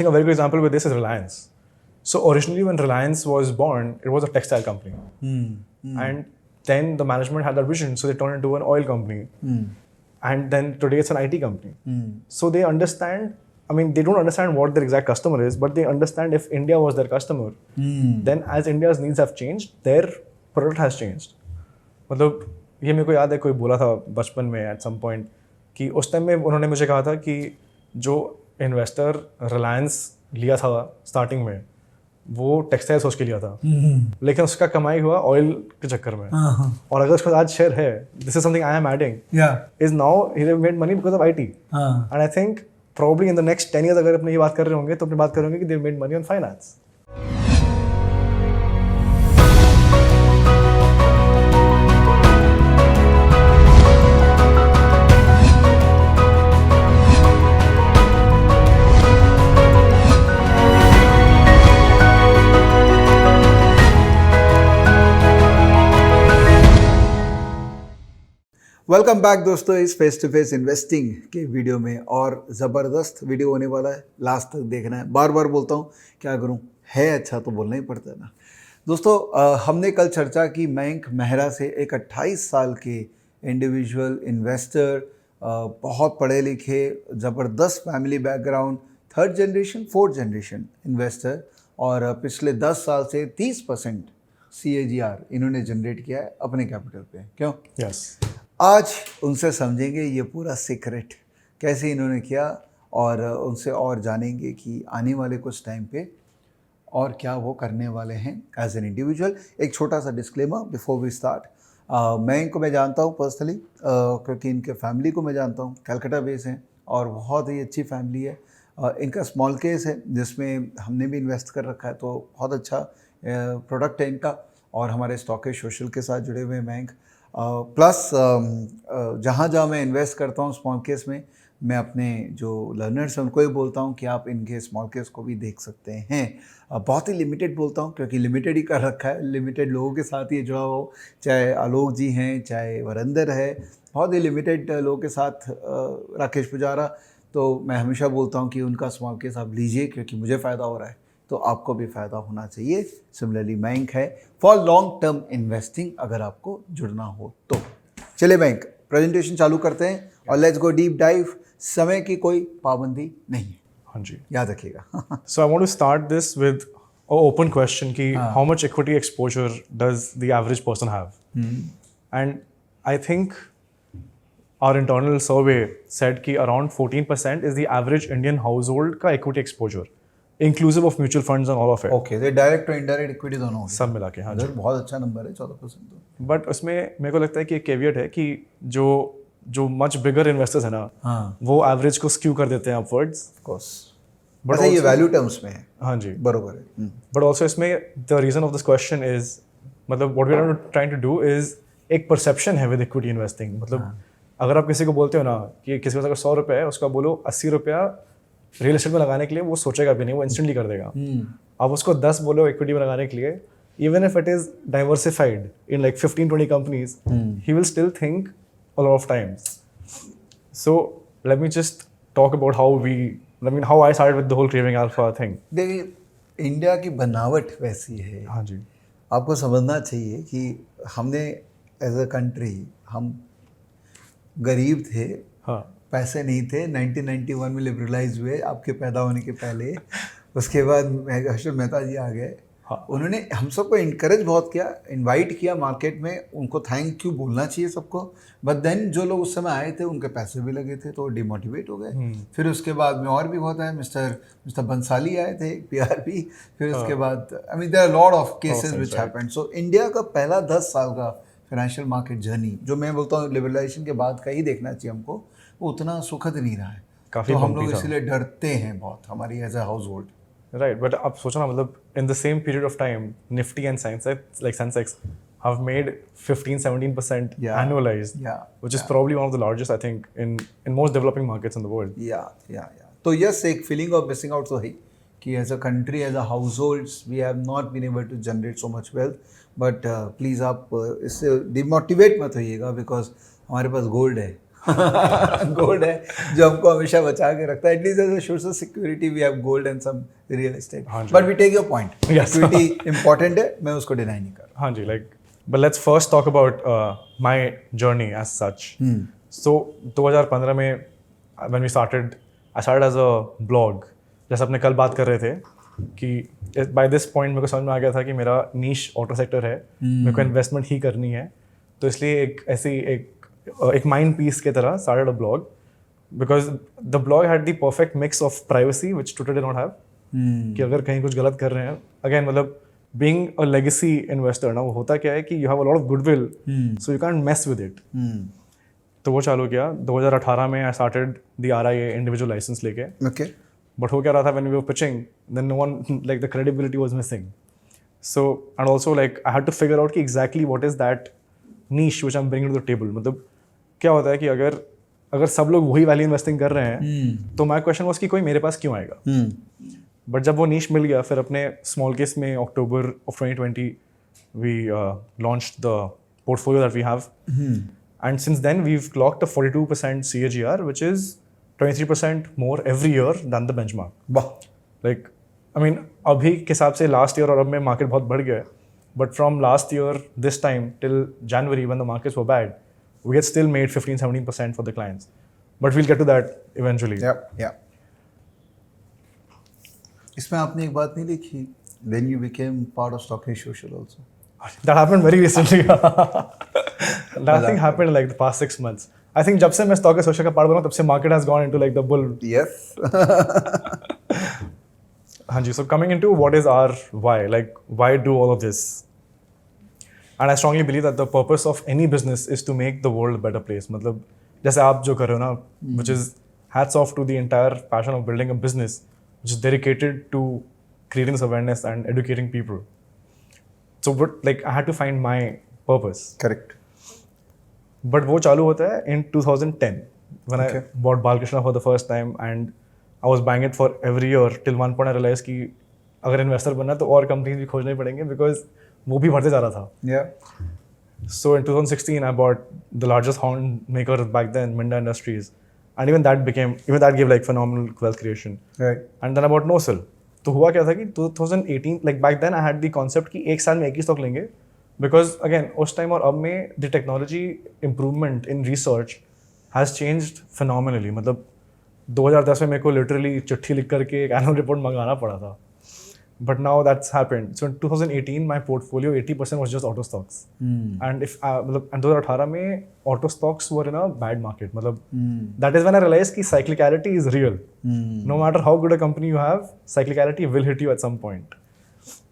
think a very good example with this is Reliance. So originally when Reliance was born, it was a textile company. And then the management had that vision, so they turned into an oil company. And then today it's an IT company. So they understand, I mean, they don't understand what their exact customer is, but they understand if India was their customer, then as India's needs have changed, their product has changed. मतलब ये मेरे को याद है कोई बोला था बचपन में at some point कि उस टाइम में उन्होंने मुझे कहा था कि जो इन्वेस्टर रिलायंस लिया था स्टार्टिंग में वो टेक्सटाइल सोच के लिया था, लेकिन उसका कमाई हुआ ऑयल के चक्कर में। और अगर उसके आज शेयर है, this is something I am adding, is now he have made money because of IT. And I think probably in the next 10 years अगर अपने ये बात कर रहे होंगे तो अपनी बात करेंगे कि they made money on finance. Welcome back दोस्तों इस फेस टू फेस इन्वेस्टिंग के वीडियो में। और ज़बरदस्त वीडियो होने वाला है, लास्ट तक देखना है। बार बार बोलता हूँ क्या करूँ, है अच्छा तो बोलना ही पड़ता है ना दोस्तों। हमने कल चर्चा की मयंक मेहरा से, एक 28 साल के इंडिविजुअल इन्वेस्टर, बहुत पढ़े लिखे, ज़बरदस्त family background, 3rd generation 4th generation investor, और पिछले 10 साल से 30% CAGR इन्होंने जनरेट किया है अपने कैपिटल पे। क्यों? यस। आज उनसे समझेंगे ये पूरा सीक्रेट कैसे इन्होंने किया, और उनसे और जानेंगे कि आने वाले कुछ टाइम पे और क्या वो करने वाले हैं एज एन इंडिविजुअल। एक छोटा सा डिस्क्लेमर बिफोर वी स्टार्ट, मैं इनको मैं जानता हूँ पर्सनली, क्योंकि इनके फैमिली को मैं जानता हूँ, कलकत्ता बेस हैं और बहुत ही अच्छी फैमिली है। इनका स्मॉल केस है जिसमें हमने भी इन्वेस्ट कर रखा है, तो बहुत अच्छा प्रोडक्ट है इनका, और हमारे स्टॉकेज सोशल के साथ जुड़े हुए हैं बैंक। प्लस जहाँ जहाँ मैं इन्वेस्ट करता हूँ स्मॉल केस में, मैं अपने जो लर्नर्स हैं उनको ही बोलता हूँ कि आप इनके स्मॉल केस को भी देख सकते हैं। बहुत ही लिमिटेड बोलता हूँ क्योंकि लिमिटेड ही कर रखा है, लिमिटेड लोगों के साथ ही जुड़ा हो, चाहे आलोक जी हैं, चाहे वरिंदर है, बहुत ही लिमिटेड लोगों के साथ, राकेश पुजारा। तो मैं हमेशा बोलता हूँ कि उनका स्मॉल केस आप लीजिए क्योंकि मुझे फ़ायदा हो रहा है तो आपको भी फ़ायदा होना चाहिए। सिमिलरली बैंक है फॉर लॉन्ग टर्म इन्वेस्टिंग, अगर आपको जुड़ना हो तो। चलिए बैंक प्रेजेंटेशन चालू करते हैं और लेट्स गो डीप डाइव। समय की कोई पाबंदी नहीं है। हाँ जी, याद रखिएगा। So I want to start this with an open question कि how much equity exposure does the average person have? And I think our internal survey said कि around 14% is the average Indian household का equity exposure, inclusive of mutual funds and all of it. Okay, तो direct और indirect equity दोनों हो गए। सब मिला के। हाँ जी, बहुत अच्छा नंबर है 14% तो। बट उसमें मेरे को लगता है कि एक कैवियट है कि जो मच बिगर इन्वेस्टर्स है ना, वो एवरेज को स्क्यू कर देते हैं अपवर्ड्स। ऑफ कोर्स, बट ये वैल्यू टर्म्स में है। हाँ जी, बरोबर है। बट ऑल्सो इसमें the reason of this question is, मतलब what we are trying to do is, एक परसेप्शन है विद इक्विटी इन्वेस्टिंग। मतलब अगर आप किसी को बोलते हो ना कि किसी के पास अगर 100 रुपये है, उसका बोलो 80 रुपया रियल एस्टेट में लगाने के लिए, वो सोचेगा भी नहीं, वो इंस्टेंटली कर देगा। आप उसको 10 बोलो इक्विटी में लगाने के लिए, even if it is diversified in like 15-20 companies, he will still think a lot of times. So let me just talk about how I started with the whole craving alpha thing. देखिए, India की बनावट वैसी है। हाँ जी, आपको समझना चाहिए कि हमने एज अ कंट्री, हम गरीब थे, हाँ, पैसे नहीं थे। 1991 में लिबरलाइज हुए, आपके पैदा होने के पहले। उसके बाद हर्षद मेहता जी आ गए। हाँ, उन्होंने हम सबको इनकरेज बहुत किया, इनवाइट किया मार्केट में। उनको थैंक यू बोलना चाहिए सबको। बट देन जो लोग उस समय आए थे उनके पैसे भी लगे थे तो डिमोटिवेट हो गए। फिर उसके बाद में और भी बहुत आए, मिस्टर बंसाली आए थे, PRP। फिर उसके बाद I mean there are lot of cases which happened. So India का पहला 10 साल का फाइनेंशियल मार्केट जर्नी, जो मैं बोलता हूँ लिबरलाइजेशन के बाद का ही देखना चाहिए हमको, वो उतना सुखद नहीं रहा है। काफ़ी, तो हम लोग इसलिए डरते हैं बहुत, हमारी as a household. Right, but आप सोचो ना, मतलब in the same period of time Nifty and Sensex have made 15-17% annualized, which is probably one of the largest, I think, in most developing markets in the world. Yeah. तो yes, एक feeling of missing out तो है कि as a country, as a households, we have not been able to generate so much wealth. But please आप इससे demotivate मत होइएगा, because हमारे पास gold है। गोल्ड है जो हमको हमेशा बचा के रखता है, at least as a source of security we have gold and some real estate. But we take your point, equity important है, मैं उसको डिनाई नहीं कर रहा. हाँ जी, like, but let's first talk about my journey as such. So 2015 में when we started, I started as a blog. जैसे अपने कल बात कर रहे थे कि by this point मेरे को समझ में आ गया था कि मेरा niche ऑटो सेक्टर है, मेरे को इन्वेस्टमेंट ही करनी है, तो इसलिए एक माइंड पीस की तरह started a blog because the blog had the perfect mix of privacy which Twitter did not have. कि अगर कहीं कुछ गलत कर रहे हैं, again मतलब being a legacy investor ना, वो होता क्या है कि you have a lot of goodwill, so you can't mess with it. तो वो चालू किया 2018 में. I started the RIA individual license लेके. Okay. But हो क्या रहा था when we were pitching, then no one, like, the credibility was missing. So and also like I had to figure out कि exactly what is that niche which I'm bringing to the table. मतलब क्या होता है कि अगर सब लोग वही वैल्यू इन्वेस्टिंग कर रहे हैं, तो माय क्वेश्चन वाज कि कोई मेरे पास क्यों आएगा. बट जब वो नीश मिल गया, फिर अपने स्मॉल केस में October of 2020 we launched the portfolio that we have, and since then we have clocked a 42% CAGR which is 23% more every year than the benchmark. Like I mean अभी के हिसाब से लास्ट ईयर और अब में market बहुत बढ़ गया है, but from last year this time till January when the markets were bad, we had still made 15-17% for the clients. But we'll get to that eventually. Yeah. इसमें आपने एक बात नहीं लिखी, then you became part of StockEdge Social also. That happened very recently. That thing happened in like the past 6 months. I think जब से मैं StockEdge Social का part बना, तब से market has gone into like the bull. Yes. हाँ जी, so coming into what is our why, like why do all of this? And I strongly believe that the purpose of any business is to make the world a better place. मतलब जैसे आप जो कर रहे हो ना, which is hats off to the entire passion of building a business which is dedicated to creating this awareness and educating people. So what, like, I had to find my purpose. Correct. But वो चालू होता है in 2010 when I bought Balkrishna for the first time, and I was buying it for every year till one point I realized कि अगर investor बनना है तो और companies भी खोजने पड़ेंगे because वो भी बढ़ते जा रहा था. Yeah. So in 2016, I bought the largest horn maker back then, Minda Industries, and even that gave like phenomenal wealth creation. Right. And then I bought NoSell. तो हुआ क्या था कि 2018, like back then I had the concept कि एक साल में एक ही स्टॉक लेंगे, because again उस टाइम और अब में the technology improvement in research has changed phenomenally. मतलब 2010 में मेरे को literally चिट्ठी लिख करके एक annual report मंगाना पड़ा था. But now that's happened. So in 2018, my portfolio 80% was just auto stocks. And and 2018 में auto stocks were in a bad market. That is when I realized कि cyclicality is real. No matter how good a company you have, cyclicality will hit you at some point.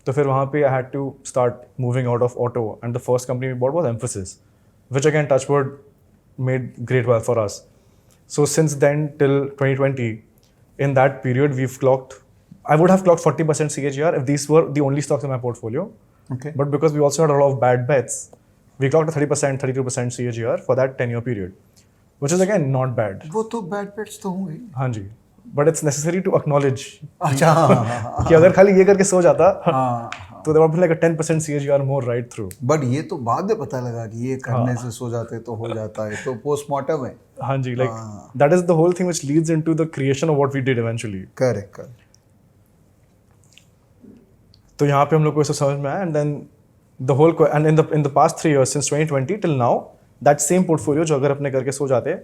तो फिर वहाँ पे I had to start moving out of auto, and the first company we bought was Emphasis, which again, touchwood, made great wealth for us. So since then till 2020, in that period I would have clocked 40% CAGR if these were the only stocks in my portfolio. Okay. But because we also had a lot of bad bets, we clocked a 30%, 32% CAGR for that 10-year period, which is again not bad. वो तो bad bets तो होंगे. हाँ जी. But it's necessary to acknowledge. अच्छा. कि अगर खाली ये करके सो जाता, तो there would be like a 10% CAGR more right through. But ये तो बाद में पता लगा कि ये करने से सो जाते तो हो जाता है, तो postmortem है. हाँ जी, like that is the whole thing which leads into the creation of what we did eventually. Correct. तो यहाँ पे हम लोग को ऐसा समझ में आया, and then the whole and in the past 3 years since 2020 till now, that same portfolio जो अगर अपने करके सो जाते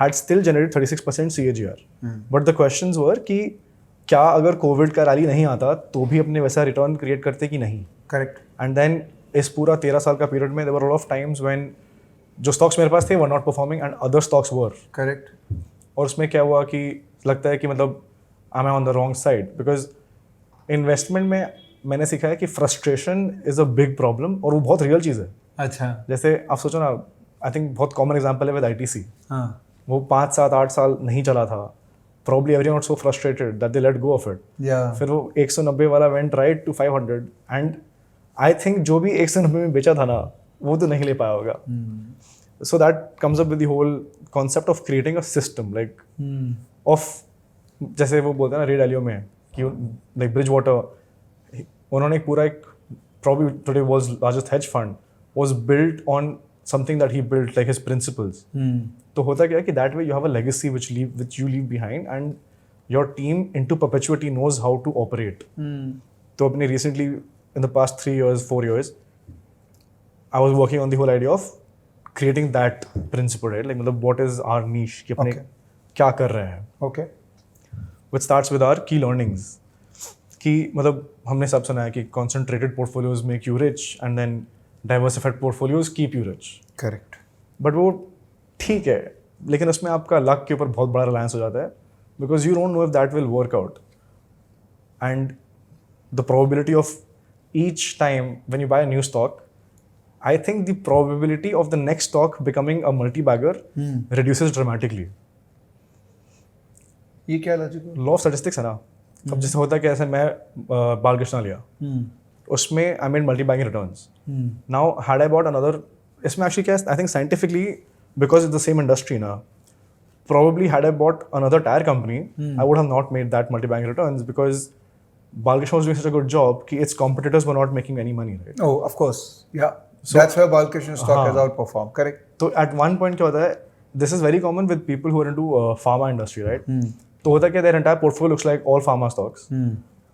had still generated 36% CAGR. But the questions were कि क्या अगर कोविड का रैली नहीं आता तो भी अपने वैसा रिटर्न क्रिएट करते कि नहीं. Correct. And then इस पूरा 13 साल का पीरियड में there were a lot of times when जो स्टॉक्स मेरे पास थे were not performing and other stocks were. Correct. और उसमें क्या हुआ कि लगता है कि मतलब am I on the wrong side, because investment में मैंने सीखा है कि frustration is a big problem, और वो बहुत रियल चीज़ है. अच्छा. जैसे आप सोचो ना, आई थिंक बहुत कॉमन एग्जांपल है विद ITC. हाँ. वो 5, 7, 8 साल नहीं चला था. Probably everyone was so frustrated that they let go of it. Yeah. फिर वो 190 वाला went right to 500, and I think जो भी 190 में बेचा था ना, वो तो नहीं ले पाया होगा. So that comes up with the whole concept of creating a system, like of, जैसे वो बोलते हैं ना रेड एलियो में कि like Bridgewater, उन्होंने एक पूरा एक probably today world's largest hedge fund was built on something that he built, like his principles. तो होता क्या है कि that way you have a legacy which you leave behind and your team into perpetuity knows how to operate. तो अपने recently in the past 3 years 4 years I was working on the whole idea of creating that principle, right? Like मतलब what is our niche कि अपने क्या कर रहे हैं. Okay. Which starts with our key learnings. कि मतलब हमने सब सुना है कि concentrated portfolios make you rich and then diversified portfolios keep you rich. Correct. But वो ठीक है, लेकिन उसमें आपका लक के ऊपर बहुत बड़ा रिलायंस हो जाता है because you don't know if that will work out and the probability of each time when you buy a new stock I think the probability of the next stock becoming a multi bagger reduces dramatically. ये क्या logic है? Law of statistics है ना. अब जैसे होता है कि ऐसे मैं बालकृष्णा लिया, उसमें I made multi bagging returns. Now had I bought another, इसमें एक्चुअली क्या है, I think scientifically because it's the same industry ना, probably had I bought another tire company, I would have not made that multi-bank returns because Balkrishna was doing such a good job कि its competitors were not making any money, right? Oh, of course, yeah. So that's why Balkrishna stock has outperformed. Correct. तो at one point क्या होता है, this is very common with people who are into pharma industry, right? तो होता क्या, their entire portfolio looks like all pharma stocks.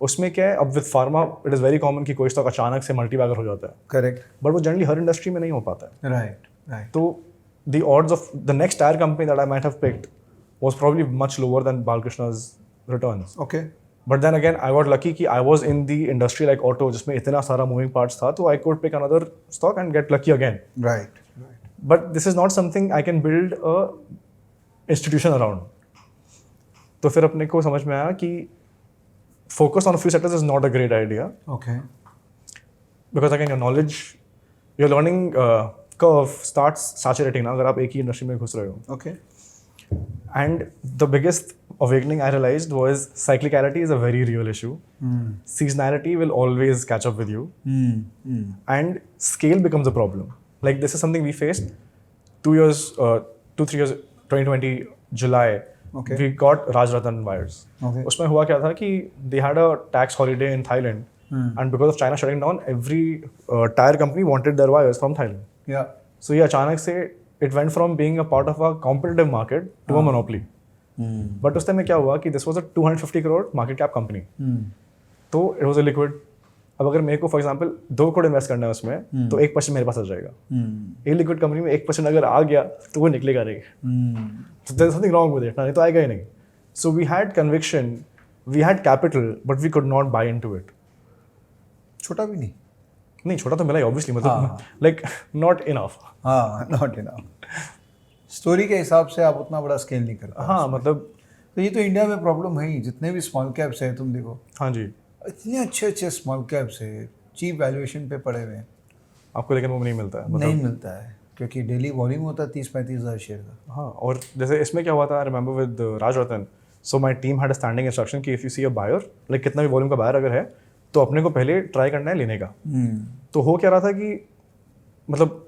उसमें क्या है, अब with pharma it is very common कि कोई stock अचानक से multi-bagger हो जाता है. Correct. But वो generally हर industry में नहीं हो पाता है. Right, right. तो the odds of the next tire company that I might have picked was probably much lower than Balkrishna's returns. Okay. But then again, I got lucky कि I was in the industry like auto, जिसमें इतना सारा moving parts था, तो I could pick another stock and get lucky again. Right, right. But this is not something I can build a institution around. तो फिर अपने को समझ में आया कि focus on a few sectors is not a great idea. Okay. Because again, your knowledge, your learning curve starts saturating ना, अगर आप एक ही इंडस्ट्री में घुस रहे हो. Okay. And the biggest awakening I realized was cyclicality is a very real issue. Seasonality will always catch up with you. And scale becomes a problem. Like this is something we faced 3 years, 2020 July. Okay. We got Rajratan wires. Okay. उसमें हुआ क्या था कि they had a tax holiday in Thailand. And because of China shutting down, every tire company wanted their wires from Thailand. Yeah. So ये अचानक से it went from being a part of a competitive market to a monopoly. But उस time में क्या हुआ कि this was a 250 crore market cap company. तो it was a liquid. अब अगर मेरे को फॉर एग्जांपल 2 करोड़ इन्वेस्ट करना है उसमें, तो 1% मेरे पास आ जाएगा. एक लिक्विड कंपनी में 1% अगर आ गया तो वो निकलेगा नहीं. So there's something wrong with it. नहीं तो आएगा ही नहीं. So we had conviction, we had capital, but we could not buy into it. छोटा भी नहीं. नहीं, छोटा तो मिला ही ऑब्वियसली, मतलब लाइक नॉट इनफ. हाँ, नॉट इनफ. स्टोरी के हिसाब से आप उतना बड़ा स्केल नहीं कर पाए. हाँ, मतलब तो ये तो इंडिया में प्रॉब्लम है ही. जितने भी स्मॉल कैप्स हैं तुम देखो. हाँ जी. इतने अच्छे अच्छे स्मॉल कैप्स है, चीप वैल्यूएशन पे पड़े हुए हैं. आपको लेकिन वो नहीं मिलता है. नहीं मिलता है क्योंकि डेली वॉल्यूम होता है 30-35 हज़ार शेयर का. हाँ, और जैसे इसमें क्या हुआ था, I remember with Rajratan, so my team had a standing instruction कि if you see a buyer, like कितना भी वॉल्यूम का बायर अगर है तो अपने को पहले ट्राई करना है लेने का. तो हो क्या रहा था कि मतलब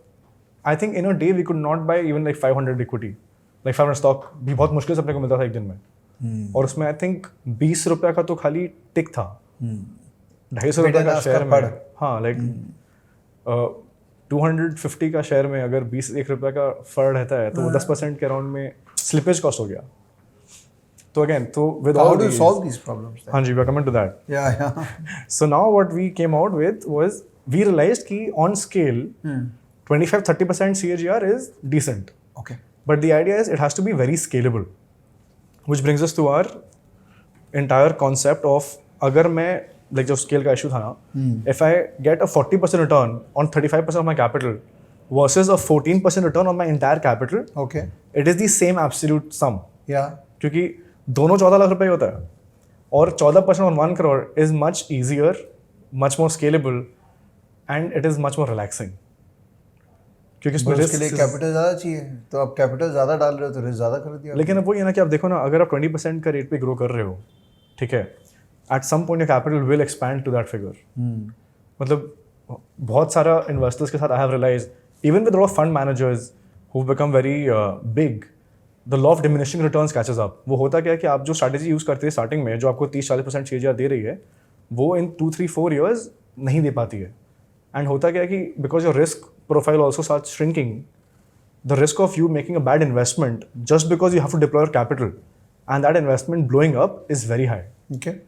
I think in a day we could not buy even like 500 equity, like 500 stock भी बहुत मुश्किल से अपने को मिलता था एक दिन में. और उसमें आई थिंक 20 रुपये का तो खाली टिक था. 250 रुपये का शेयर में, हाँ लाइक 250 का शेयर में अगर 21 रुपये का फर्ड रहता है तो वो 10% के अराउंड में स्लिपेज कॉस्ट हो गया. So again, so with how all do you these, solve these problems? हाँ जी, we are coming to that. Yeah. So now what we came out with was we realized कि on scale 25-30% CAGR is decent. Okay. But the idea is it has to be very scalable, which brings us to our entire concept of अगर मैं like जब scale का issue था ना, if I get a 40% return on 35% of my capital versus a 14% return on my entire capital, Okay. it is the same absolute sum. Yeah. क्योंकि दोनों 14 लाख रुपए ही होता है और 14% on 1 crore is much easier, much more scalable and it is much more relaxing. क्योंकि इसमें risk के लिए कैपिटल ज़्यादा चाहिए, तो आप कैपिटल ज़्यादा डाल रहे हो तो रिस्क ज़्यादा कर दिया. लेकिन अब वो ये ना कि आप देखो ना, अगर आप 20% का रेट पे ग्रो कर रहे हो, ठीक है, at some point your capital will expand to that figure. मतलब बहुत सारा इन्वेस्टर्स के साथ I have realise, even with lot of fund managers who become very big, the law of diminishing returns catches up. वो होता क्या है कि आप जो स्ट्रैटेजी यूज़ करते हैं स्टार्टिंग में, जो आपको 30-40% CAGR दे रही है, वो इन 2-3-4 ईयर्स नहीं दे पाती है. एंड होता क्या है कि because your risk profile also start shrinking, the risk of you making a bad investment just because you have to deploy your capital and that investment blowing up is very high. Okay.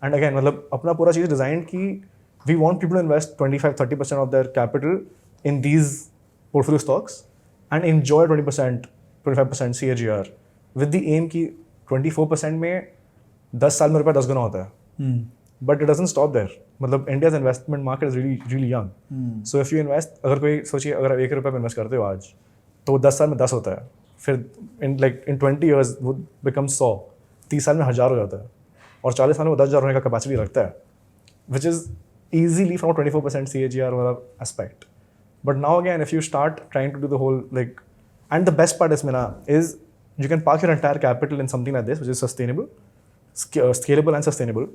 And again, मतलब अपना पूरा चीज़ design कि we want people to invest 25-30% of their capital in these portfolio stocks and enjoy 20%, 25% CAGR with the aim कि 24% में 10 साल में रुपया 10 गुना होता है. But it doesn't stop there. मतलब India's investment market is really young. So if you invest, अगर कोई सोचिए अगर आप 1 रुपये में इन्वेस्ट करते हो आज तो 10 साल में 10 होता है, फिर in 20 years वो becomes 100, 30 साल में 1000 हो जाता है और 40 साल में वो 10,000 होने का कैपेसिटी रखता है, which is easily from a 24% CAGR वाला aspect. But now again, if you start trying to do the whole and the best part is you can park your entire capital in something like this, which is sustainable, scalable and sustainable,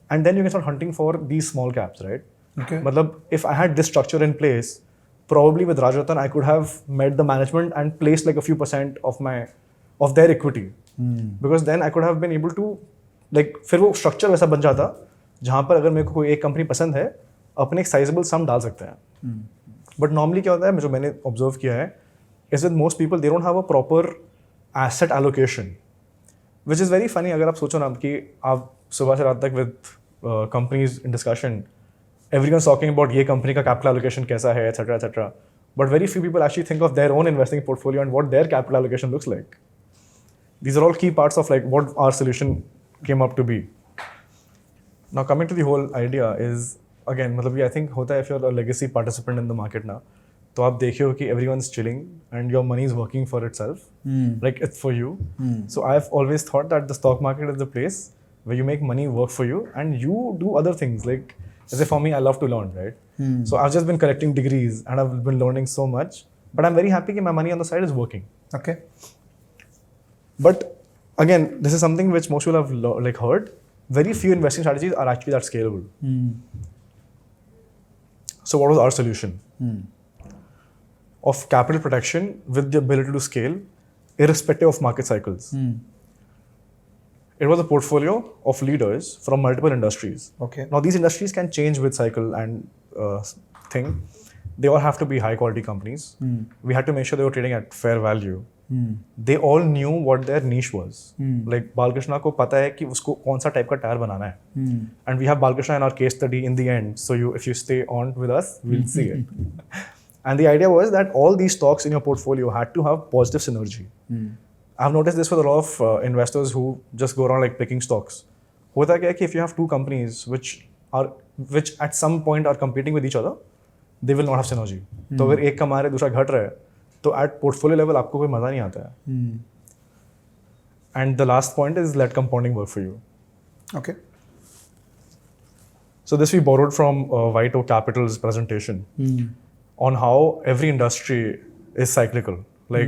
and then you can start hunting for these small caps, right? Okay. Matlab, if I had this structure in place, probably with Rajratan, I could have met the management and placed like a few percent of their equity, because then I could have been able to फिर वो structure वैसा बन जाता जहाँ पर अगर मेरे को कोई एक कंपनी पसंद है अपने एक साइजेबल सम डाल सकते हैं. बट नॉर्मली क्या होता है जो मैंने ऑब्जर्व किया है is with most people they don't have a proper asset allocation, which is very funny. अगर आप सोचो ना कि आप सुबह से रात तक with companies in discussion everyone talking about ये कंपनी का कैपिटल एलोकेशन कैसा है etcetera etcetera, but very few people actually think of their own investing portfolio and what their capital allocation looks like. These are all key parts of what our solution came up to be. Now coming to the whole idea is again मतलब I think होता है if you're a legacy participant in the market now तो आप देखिए कि everyone's chilling and your money is working for itself, like it's for you. So I've always thought that the stock market is the place where you make money work for you and you do other things. Like as for me, I love to learn, right? So I've just been collecting degrees and I've been learning so much, but I'm very happy that my money on the side is working. Okay. But again, this is something which most people have heard. Very few investing strategies are actually that scalable. So what was our solution? Of capital protection with the ability to scale irrespective of market cycles. It was a portfolio of leaders from multiple industries. Okay. Now these industries can change with cycle and thing. They all have to be high quality companies. We had to make sure they were trading at fair value. They all knew what their niche was. Like Balkrishna को पता है कि उसको कौन सा type का tyre बनाना है. And we have Balkrishna in our case study in the end. So if you stay on with us, we'll see it. And the idea was that all these stocks in your portfolio had to have positive synergy. I've noticed this with a lot of investors who just go around picking stocks. होता क्या है कि if you have two companies which at some point are competing with each other, they will not have synergy. तो अगर एक कमा रहा है दूसरा घट रहा है तो at portfolio level आपको कोई मजा नहीं आता है. And the last point is let compounding work for you. Okay. So this we borrowed from White Oak Capital's presentation on how every industry is cyclical. They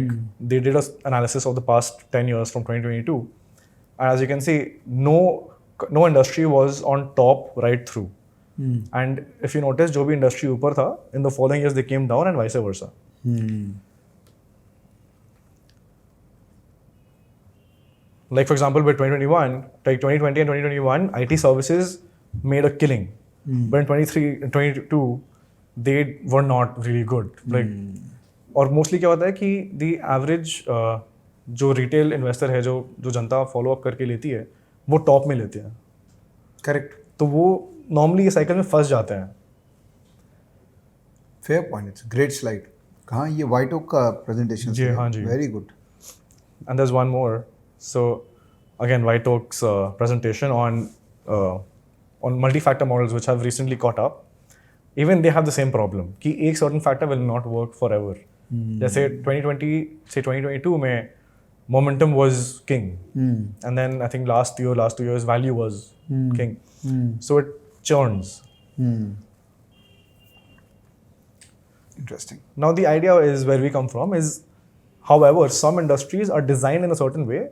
did an analysis of the past 10 years from 2022. And as you can see, no industry was on top right through. And if you notice, जो भी industry ऊपर था, in the following years they came down and vice versa. Like for example, with 2020 and 2021, IT services made a killing. But in 2022, they were not really good. और mostly क्या होता है कि the average जो retail investor है जो जनता follow up करके लेती है वो top में लेते हैं. Correct. तो वो normally ये cycle में फंस जाते हैं. Fair point. It's a great slide. कहाँ ये White Oak का presentation? जी हाँ जी. Very good. And there's one more. So again, White Oak's presentation on multi-factor models which have recently caught up. Even they have the same problem कि एक certain factor will not work forever. जैसे 2022 में momentum was king. And then I think last 2 years value was king. So it churns. Interesting. Now the idea is where we come from is, however, some industries are designed in a certain way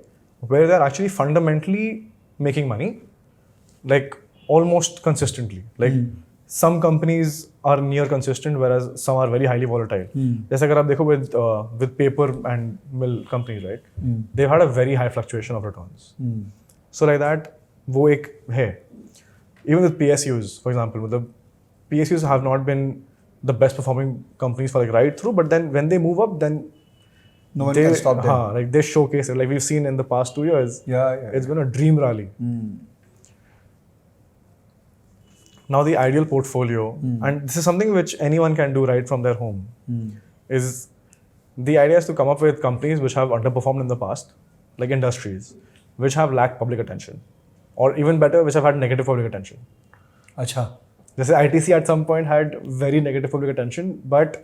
where they're actually fundamentally making money, almost consistently. Some companies are near consistent, whereas some are very highly volatile. जैसे अगर आप देखो with paper and mill companies, right? They've had a very high fluctuation of returns. So like that, वो एक है. Even with PSUs, for example, PSUs have not been the best performing companies for right through, but then when they move up, then No one can stop them. Like they showcase it. Like we've seen in the past 2 years. Yeah. It's been a dream rally. Now the ideal portfolio, and this is something which anyone can do right from their home, is the idea is to come up with companies which have underperformed in the past, like industries, which have lacked public attention, or even better, which have had negative public attention. अच्छा. Jैसे ITC at some point had very negative public attention, but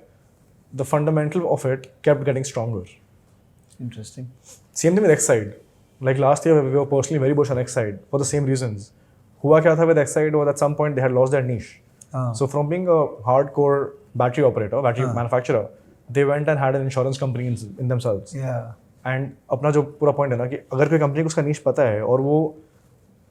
the fundamental of it kept getting stronger. Interesting. Same thing with Exide. Like last year, we were personally very bullish on Exide for the same reasons. हुआ क्या था with Exide was at some point they had lost their niche. So from being a hardcore battery operator, battery manufacturer, they went and had an insurance company in themselves. Yeah. And अपना जो पूरा point है ना कि अगर कोई company को उसका niche पता है और वो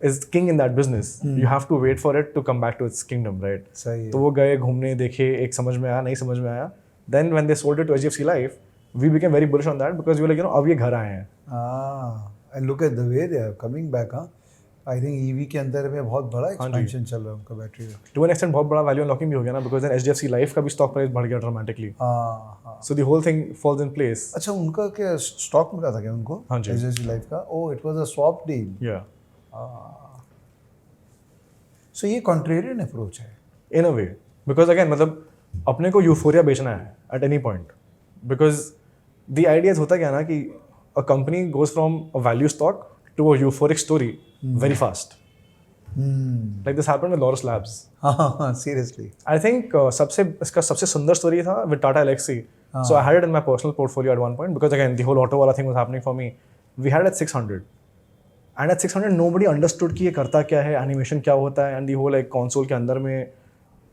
is king in that business, you have to wait for it to come back to its kingdom, right? सही है. तो वो गए घूमने देखे एक समझ में आया नहीं समझ में आया. Then when they sold it to HDFC Life, we became very bullish on that because we were like, अब ये घर आए हैं. And look at the way they are coming back, huh? I think EV के अंदर में बहुत बड़ा expansion चल रहा है उनका बैटरी का. To an extent बहुत बड़ा value unlocking भी हो गया ना because then HDFC Life का भी stock price बढ़ गया dramatically. So the whole thing falls in place. अच्छा उनका क्या stock मिला था क्या उनको? हाँ जी. HDFC Life का. Oh, it was a swap deal. Yeah. So ये contrarian approach है. In a way, because again मतलब अपने को euphoria बेचना है at any point, because the idea is होता क्या ना कि a company goes from a value stock to a euphoric story very fast. Like this happened with Laurus Labs. Seriously. I think इसका सबसे सुंदर story था with Tata Elxsi. So I had it in my personal portfolio at one point because again the whole auto wala thing was happening for me. We had it at 600. And at 600 nobody understood कि ये करता क्या है, animation क्या होता है, and the whole like console के अंदर में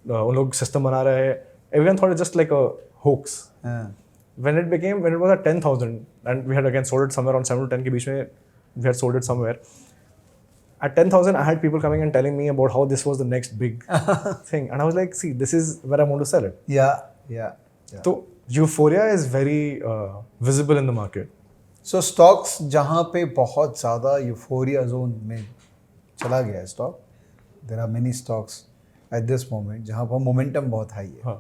उन लोग system बना रहे हैं. Everyone thought it's just like a hoax. When it was at 10,000 and we had again sold it somewhere around 7 to 10 के बीच में we had sold it somewhere. At 10,000 I had people coming and telling me about how this was the next big thing, and I was like, see, this is where I want to sell it. Yeah. So euphoria is very visible in the market. So stocks जहाँ पे बहुत ज़्यादा euphoria zone में चला गया है stock, there are many stocks at this moment जहाँ पर momentum बहुत high है.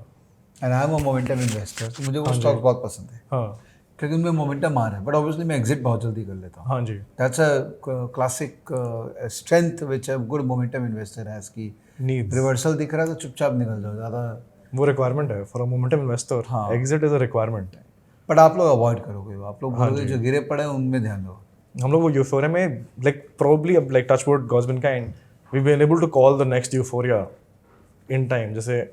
And I am a momentum investor, तो मुझे वो stocks बहुत पसंद है. क्योंकि उनमें momentum आ रहा है, but obviously मैं exit बहुत जल्दी कर लेता हूँ. हाँ जी. That's a classic strength which a good momentum investor has कि reversal दिख रहा है तो चुपचाप निकल जाओ ज़्यादा. वो requirement है for a momentum investor. Exit is a requirement. But आप लोग अवॉइड करोगे, आप लोग बोलोगे जो गिरे पड़े हैं उनमें ध्यान दो. हम लोग वो यूफोरिया में like probably like touch wood God's been kind, we've been able to call the next euphoria in time. जैसे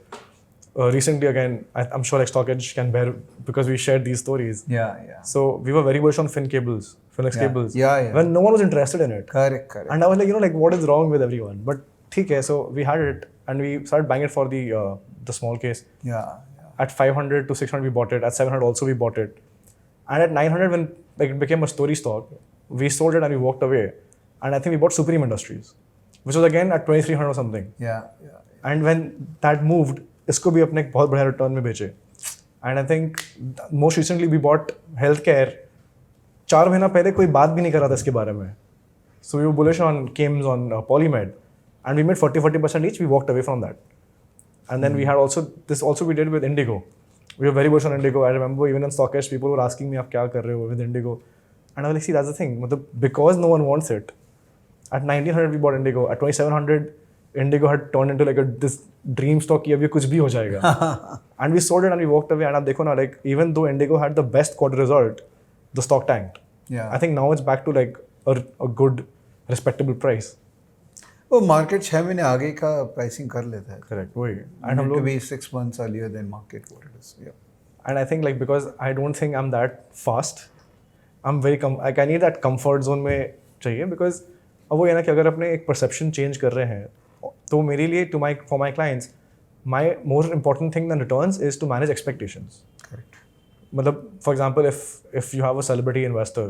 recently again I'm sure like StockEdge can bear because we shared these stories. Yeah. So we were very bullish on Phoenix Cables. Yeah. When no one was interested in it. Correct. And I was like, like what is wrong with everyone? But ठीक है, so we had it and we started buying it for the small case. Yeah. At 500 to 600 we bought it. At 700 also we bought it. And at 900 when like it became a story stock, we sold it and we walked away. And I think we bought Supreme Industries, which was again at 2300 or something. Yeah. And when that moved, इसको भी अपने बहुत बढ़िया return में बेचे. And I think most recently we bought healthcare. 4 महीना पहले कोई बात भी नहीं कर रहा था इसके बारे में. So we were bullish on KIMS, on Polymed, and we made 40% each. We walked away from that. And then we had also we did with Indigo. We were very bullish on Indigo. I remember even on StockEdge, people were asking me, "आप क्या कर रहे हो with Indigo?" And I was like, "See, that's the thing. Because no one wants it. At 1900 we bought Indigo. At 2700, Indigo had turned into like this dream stock कि अब ये कुछ भी हो जाएगा." And we sold it and we walked away. And आप देखो ना, like even though Indigo had the best quarter result, the stock tanked. Yeah. I think now it's back to like a good, respectable price. वो market 6 महीने आगे का pricing कर लेता है. करेक्ट वही. एंड हम लोग 6 months earlier than market what it is. Yeah. And I think like because I don't think I'm that fast, I'm very like I need that comfort zone में चाहिए because अब वो ये ना कि अगर अपने एक perception change कर रहे हैं तो मेरे लिए for my clients my more important thing than returns is to manage expectations. Correct. मतलब for example if you have a celebrity investor,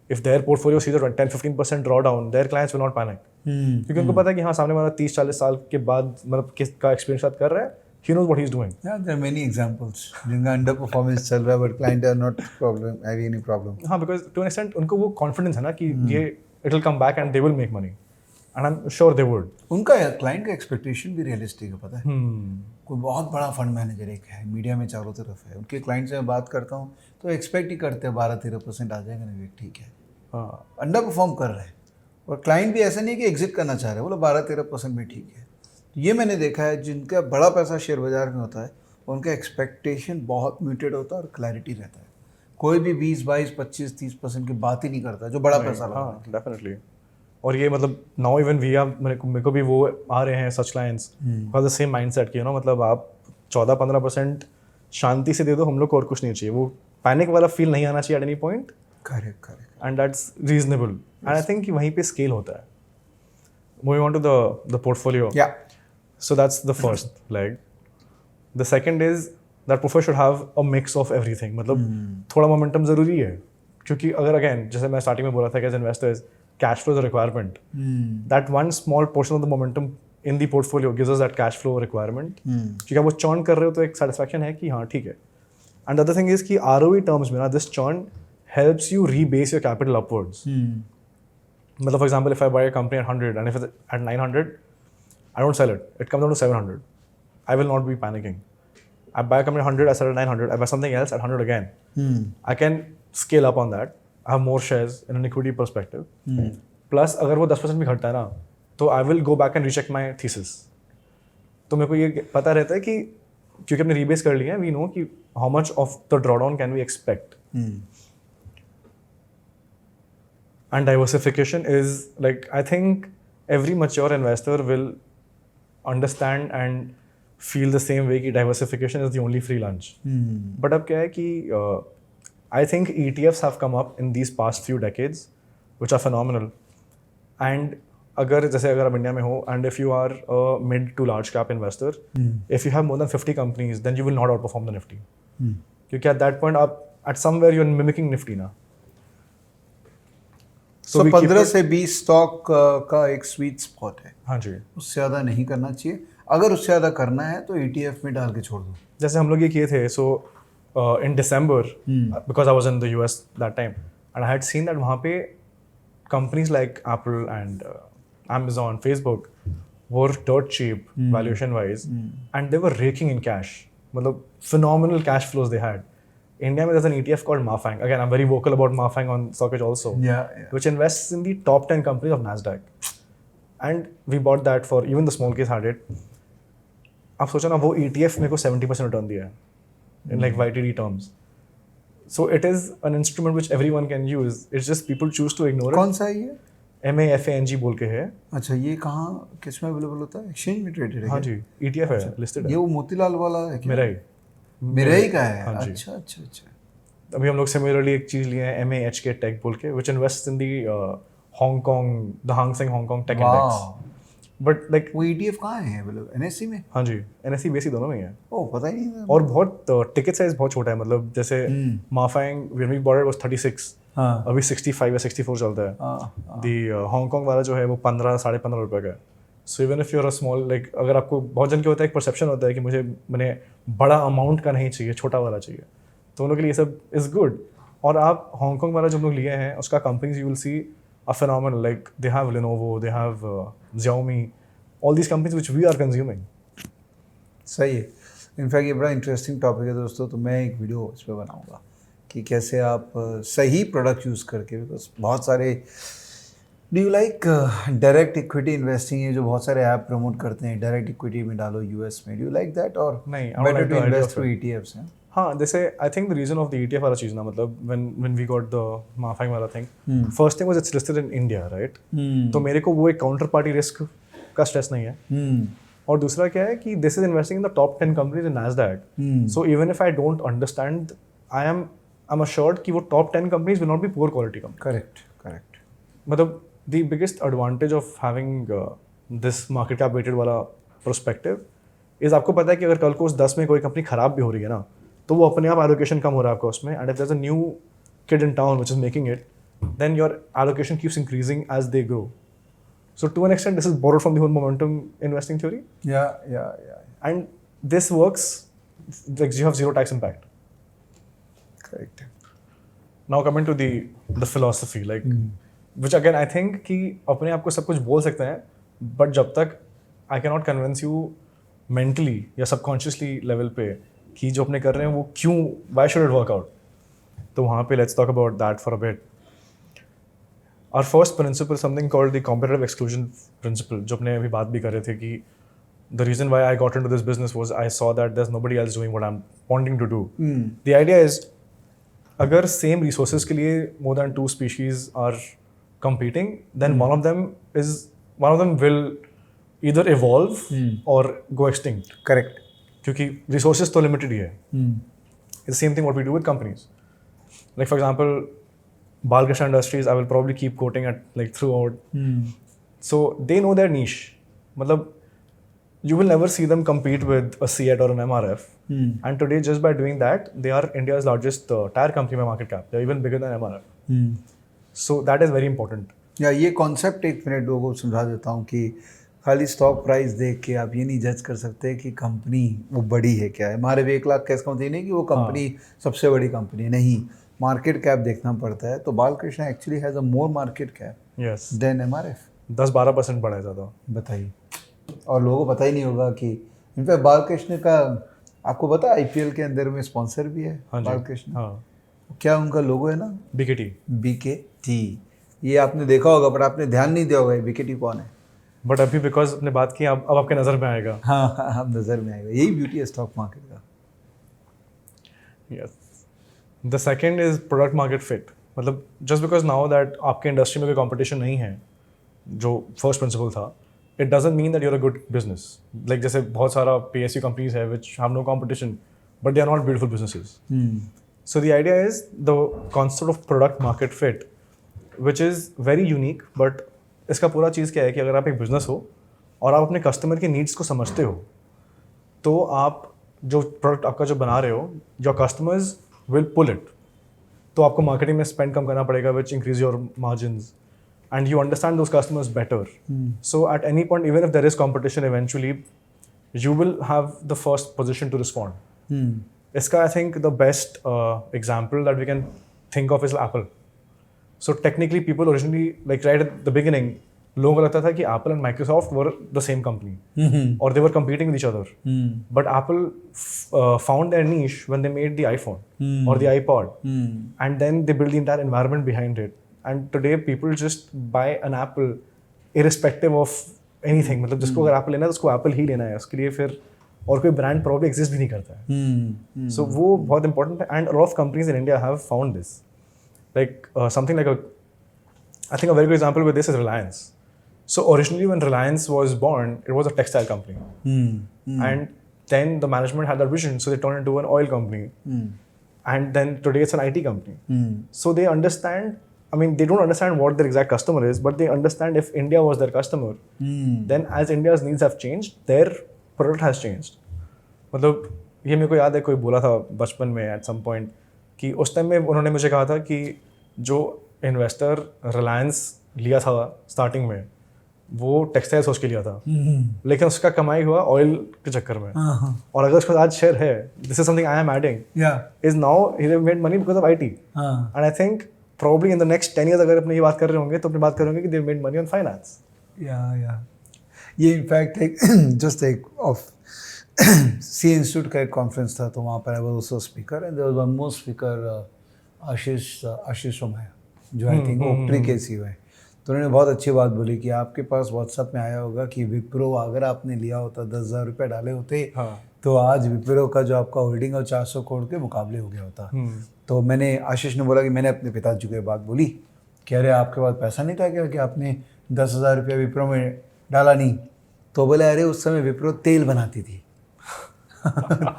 if their portfolio sees a 10-15% drawdown, their clients will not panic. क्योंकि उनको पता है कि हाँ सामने वाला 30-40 साल के बाद मतलब किसका एक्सपीरियंस कर रहा है, he knows what he's doing. Yeah, there are many examples जिनका अंडर परफॉर्मेंस चल रहा है but client are not having any problem. हाँ, because to an extent उनको वो confidence है ना कि ये it will come back and they will make money. and I'm sure they would. उनका क्लाइंट का एक्सपेक्टेशन भी रियलिस्टिक है, पता है। कोई बहुत बड़ा फंड मैनेजर एक है, मीडिया में चारों तरफ है, उनके क्लाइंट से मैं बात करता हूँ तो एक्सपेक्ट ही करते हैं 12-13% आ जाएगा ना, ठीक है, अंडर परफॉर्म कर रहे हैं। और क्लाइंट भी ऐसा नहीं है कि एग्जिट करना चाह रहे हैं, बोलो 12-13% में ठीक है। ये मैंने देखा है, जिनका बड़ा पैसा शेयर बाजार में होता है उनका एक्सपेक्टेशन बहुत म्यूटेड होता है और क्लैरिटी रहता है। कोई भी 20-22-25-30% की बात ही नहीं करता जो बड़ा पैसा लगा। हाँ, डेफिनेटली। और ये मतलब नाउ इवन वी आर, मेरे को भी वो आ रहे हैं such clients for the same mindset कि मतलब आप 14-15% शांति से दे दो, हम लोग को और कुछ नहीं चाहिए। वो पैनिक वाला फील नहीं आना चाहिए at any point. Correct. And that's reasonable and I think वहीं पे स्केल होता है। Moving on to the portfolio, so that's the first leg. The second is that portfolio should have a mix of everything. मतलब थोड़ा momentum ज़रूरी है, क्योंकि अगर अगेन जैसे मैं स्टार्टिंग में बोला था कि as investors cash flow is a requirement, that one small portion of the momentum in the portfolio gives us that cash flow requirement. क्योंकि आप वो चर्न कर रहे हो तो एक सेटिस्फैक्शन है कि हाँ ठीक है। And the other thing is कि ROE टर्म्स में ना this churn helps you rebase your capital upwards. मतलब for example, if I buy a company at 100 and if it's at 900, I don't sell it. It comes down to 700. I will not be panicking. I buy a company at 100, I sell at 900, I buy something else at 100 again. I can scale up on that. I have more shares in an equity perspective. Plus, अगर वो 10% भी घटता है ना, तो I will go back and recheck my thesis. तो मेरे को ये पता रहता है कि क्योंकि हमने रीबेस कर लिया है, we know कि how much of the drawdown can we expect. And diversification is like, I think every mature investor will understand and feel the same way कि diversification is the only free lunch. But अब क्या है कि I think ETFs have come up in these past few decades which are phenomenal. And अगर आप India में हो and if you are a mid to large cap investor, if you have more than 50 companies, then you will not outperform the Nifty. क्योंकि at that point आप at somewhere you're mimicking Nifty ना. So 15 से 20 stock का एक sweet spot है। हाँ जी, उससे ज़्यादा नहीं करना चाहिए। अगर उससे ज़्यादा करना है तो ETF में डाल के छोड़ दो। जैसे हम लोग ये किए थे, so in December, because I was in the US that time and I had seen that वहाँ पे companies like Apple and Amazon, Facebook were dirt cheap valuation wise and they were raking in cash. मतलब phenomenal cash flows they had. India there's an ETF called Mafang. Again, I'm very vocal about Mafang on StockEdge also. Yeah. Which invests in the top 10 companies of Nasdaq. And we bought that for, even the small case had it. अब सोचो ना, वो ETF मेरे को 70% return दिया है in like YTD terms. So it is an instrument which everyone can use. It's just people choose to ignore it. कौन सा है ये? MAFANG बोल के है। अच्छा, ये कहाँ किस में अवेलेबल होता है? एक्सचेंज में ट्रेडेड है? हाँ जी, ETF है, लिस्टेड है। ये वो मोतीलाल वाला है क्या? मेरा ही का है। हाँ जी। अच्छा। अभी हम लोग सिमिलरली एक चीज़ लिए हैं MAH के टेक बोल के, which invests in the Hang Seng Hong Kong Tech Index. But like वो ETF कहाँ है अवेलेबल? NSE में? हाँ जी, NSE BSE दोनों में ही है। ओह, पता ही नहीं था। और बहुत टिकट साइज बहुत छोटा है, मतलब जैसे माफांग when we bought it was 36, अभी 65 या 64 चलता है। दी हांगकांग वाला जो है वो 15-15.5 रुपए का है। So even if you are a small, like अगर आपको बहुत जन के होता है एक परसेप्शन होता है कि मुझे मैंने बड़ा अमाउंट का नहीं चाहिए, छोटा वाला चाहिए, तो उन लोगों के लिए ये सब इज गुड। और आप हांगकांग वाला जो हम लोग लिए हैं उसका companies you will see a phenomenal, like they have Lenovo, they have Xiaomi, all these companies which we are consuming. सही है। इनफैक्ट ये बड़ा इंटरेस्टिंग टॉपिक है दोस्तों, तो मैं एक वीडियो इस पर बनाऊंगा कि कैसे आप सही प्रोडक्ट यूज़ करके, बिकॉज बहुत सारे do you like direct equity investing है जो बहुत सारे ऐप प्रमोट करते हैं, डायरेक्ट इक्विटी में डालो US में, डू यू लाइक दैट और नहीं, better to invest through ETFs हैं? हाँ, जैसे I think the reason of the ETF वाला चीज़ ना, मतलब when we got the माफांग वाला thing, first thing was it's listed in India, right? तो मेरे को वो एक काउंटर पार्टी रिस्क का स्ट्रेस नहीं है। और दूसरा क्या है कि this is investing in the top 10 companies in Nasdaq. So even if I don't understand, I am assured कि वो top 10 companies will not be poor quality company. Correct. मतलब the biggest advantage of having this market cap weighted वाला perspective is आपको पता है कि अगर कल को उस 10 में कोई कंपनी खराब भी हो रही है ना, तो वो अपने आप एलोकेशन कम हो रहा है आपका उसमें, and if there is a new kid in town which is making it, then your allocation keeps increasing as they grow. So to an extent, this is borrowed from the whole momentum investing theory. Yeah. And this works, like you have zero tax impact. Correct. Now coming to the philosophy, like which again I think कि अपने आप को सब कुछ बोल सकते हैं, but जब तक I can not convince you mentally या सबकॉन्शियसली लेवल पे कि जो अपने कर रहे हैं वो क्यों, why should it work out, तो वहाँ पे let's talk about that for a bit. Our first principle, something called the competitive exclusion principle, जो अपने अभी बात भी कर रहे थे कि the reason why I got into this business was I saw that there's nobody else doing what I'm wanting to do. The idea is, अगर same resources के लिए more than two species are competing, then one of them will either evolve or go extinct. Correct. क्योंकि resources तो limited ही है. It's the same thing what we do with companies. Like for example, Balkrishna Industries, I will probably keep quoting it like throughout. So they know their niche. मतलब you will never see them compete with a CET or an MRF. And today, just by doing that, they are India's largest tire company by market cap. They're even bigger than MRF. So that is very important. या ये concept एक minute लोगों को समझा देता हूँ कि खाली स्टॉक प्राइस देख के आप ये नहीं जज कर सकते कि कंपनी वो बड़ी है क्या है. हमारे 1 लाख का इसका मतलब नहीं कि वो कंपनी सबसे बड़ी कंपनी नहीं, मार्केट कैप देखना पड़ता है. तो Balkrishna actually has a more market cap than MRF. 10-12% बढ़ा है ज़्यादा. बताइए. और लोगों को पता ही नहीं होगा कि इनफैक्ट बालकृष्ण का आपको पता है आईपीएल के अंदर में स्पॉन्सर भी है. बालकृष्ण. हाँ. क्या उनका लोगो है ना, बीकेटी. ये आपने देखा होगा बट आपने ध्यान नहीं दिया होगा बीकेटी कौन है. बट अभी बिकॉज आपने बात की अब आपके नज़र में आएगा. हाँ, अब नज़र में आएगा. यही ब्यूटी है स्टॉक मार्केट का. Yes. The second is product market fit. मतलब जस्ट बिकॉज नाउ दैट आपके इंडस्ट्री में कोई कॉम्पिटिशन नहीं है, जो फर्स्ट प्रिंसिपल था, it doesn't mean that you're a good business. Like जैसे बहुत सारा PSU कंपनीज है which have no competition but they are not beautiful businesses. So the idea is the concept of product market fit which is very unique. But इसका पूरा चीज़ क्या है कि अगर आप एक बिजनेस हो और आप अपने कस्टमर के नीड्स को समझते हो, तो आप जो प्रोडक्ट आपका जो बना रहे हो, your customers will pull it. तो आपको मार्केटिंग में स्पेंड कम करना पड़ेगा which increase your margins and you understand those customers better. So at any point, even if there is competition, eventually you will have the first position to respond. इसका I think the best example that we can think of is Apple. So technically people originally, like right at the beginning, लोगों को लगता था कि Apple and Microsoft were the same company or they were competing with each other. But Apple found their niche when they made the iPhone or the iPod, and then they built the entire environment behind it. And today people just buy an Apple irrespective of anything. मतलब जिसको अगर Apple लेना है तो उसको Apple ही लेना है. उसके लिए फिर और कोई ब्रांड प्रॉब्ली एग्जिस्ट भी नहीं करता है. So वो बहुत important है. And a lot of companies in India have found this. Like something like I think a very good example with this is Reliance. So originally when Reliance was born, it was a textile company. And then the management had that vision, so they turned into an oil company. And then today it's an IT company. So they understand, I mean, they don't understand what their exact customer is, but they understand if India was their customer, then as India's needs have changed, their product has changed. मतलब ये मेरे को याद है कोई बोला था बचपन में at some point कि उस टाइम में उन्होंने मुझे कहा था कि जो इन्वेस्टर रिलायंस लिया था स्टार्टिंग में वो टेक्सटाइल सोच के लिया था, लेकिन उसका कमाई हुआ ऑयल के चक्कर में. और अगर उसका आज शेयर है, this is something I am adding, is now he have made money because of IT. And I think probably in the next 10 years अगर अपने ये बात कर रहे होंगे तो अपनी बात कर रहे होंगे कि they made money on finance. ये इनफैक्ट एक जस्ट एक ऑफ सी इंस्टीट्यूट का एक कॉन्फ्रेंस था, तो वहाँ पर I was also speaker and there was one more speaker Ashish Somaiya जो आई थिंक ओक्ट्री के CEO है. तो उन्होंने बहुत अच्छी बात बोली कि आपके पास व्हाट्सएप में आया होगा कि विप्रो अगर आपने लिया होता 10,000 रुपये डाले होते, तो आज विप्रो का जो आपका होल्डिंग है 400 करोड़ के मुकाबले हो गया होता. तो मैंने आशीष ने बोला कि मैंने अपने पिताजी को ये बात बोली कि अरे आपके पास पैसा नहीं था क्या कि आपने 10,000 रुपये विप्रो में डाला नहीं. तो बोले अरे उस समय विप्रो तेल बनाती थी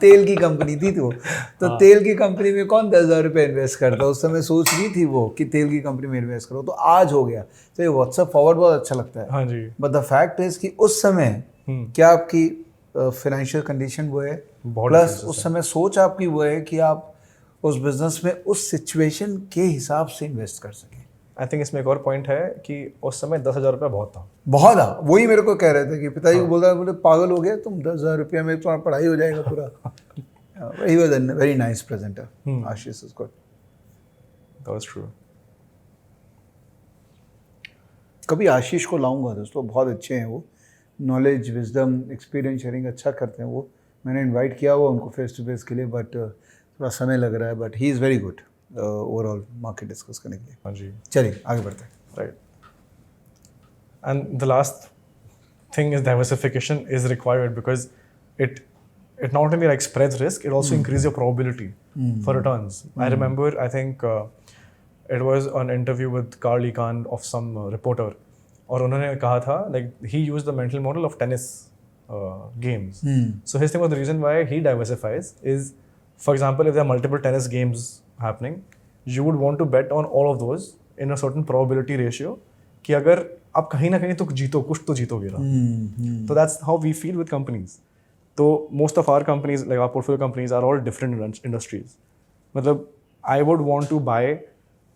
तेल की कंपनी थी. तो तेल की कंपनी में कौन 10,000 रुपये इन्वेस्ट करता. उस समय सोच रही थी वो कि तेल की कंपनी में इन्वेस्ट करो, तो आज हो गया. तो ये व्हाट्सएप फॉरवर्ड बहुत अच्छा लगता है. हाँ जी. बट द फैक्ट इज कि उस समय क्या आपकी फाइनेंशियल कंडीशन वो है, प्लस उस समय सोच आपकी वो है कि आप उस बिजनेस में उस सिचुएशन के हिसाब से इन्वेस्ट कर सकें. आई थिंक इसमें एक और पॉइंट है कि उस समय 10,000 रुपये बहुत था. वही मेरे को कह रहे थे कि पिताजी को बोल रहा है, बोले पागल हो गया तुम, 10,000 रुपये में तुम्हारा पढ़ाई हो जाएगा पूरा. He was a very nice presenter. Ashish is good. That was true. कभी आशीष को लाऊंगा दोस्तों, बहुत अच्छे हैं वो, नॉलेज विजडम एक्सपीरियंस शेयरिंग अच्छा करते हैं वो। मैंने इनवाइट किया हुआ उनको फेस टू फेस के लिए, बट थोड़ा समय लग रहा है, but he is very good overall market discuss करने के लिए। हाँ जी, चलिए आगे बढ़ते हैं। right. And the last thing is diversification is required because it not only like spreads risk, it also increases your probability for returns. I remember, I think it was an interview with Carl Icahn of some reporter, और उन्होंने कहा था like he used the mental model of tennis games. So his thing was the reason why he diversifies is, for example, if there are multiple tennis games happening, you would want to bet on all of those in a certain probability ratio कि अगर आप कहीं ना कहीं तो जीतो, कुछ तो जीतोगे ना। तो that's how we feel with companies. तो most of our companies, like our portfolio companies, are all different industries. मतलब I would want to buy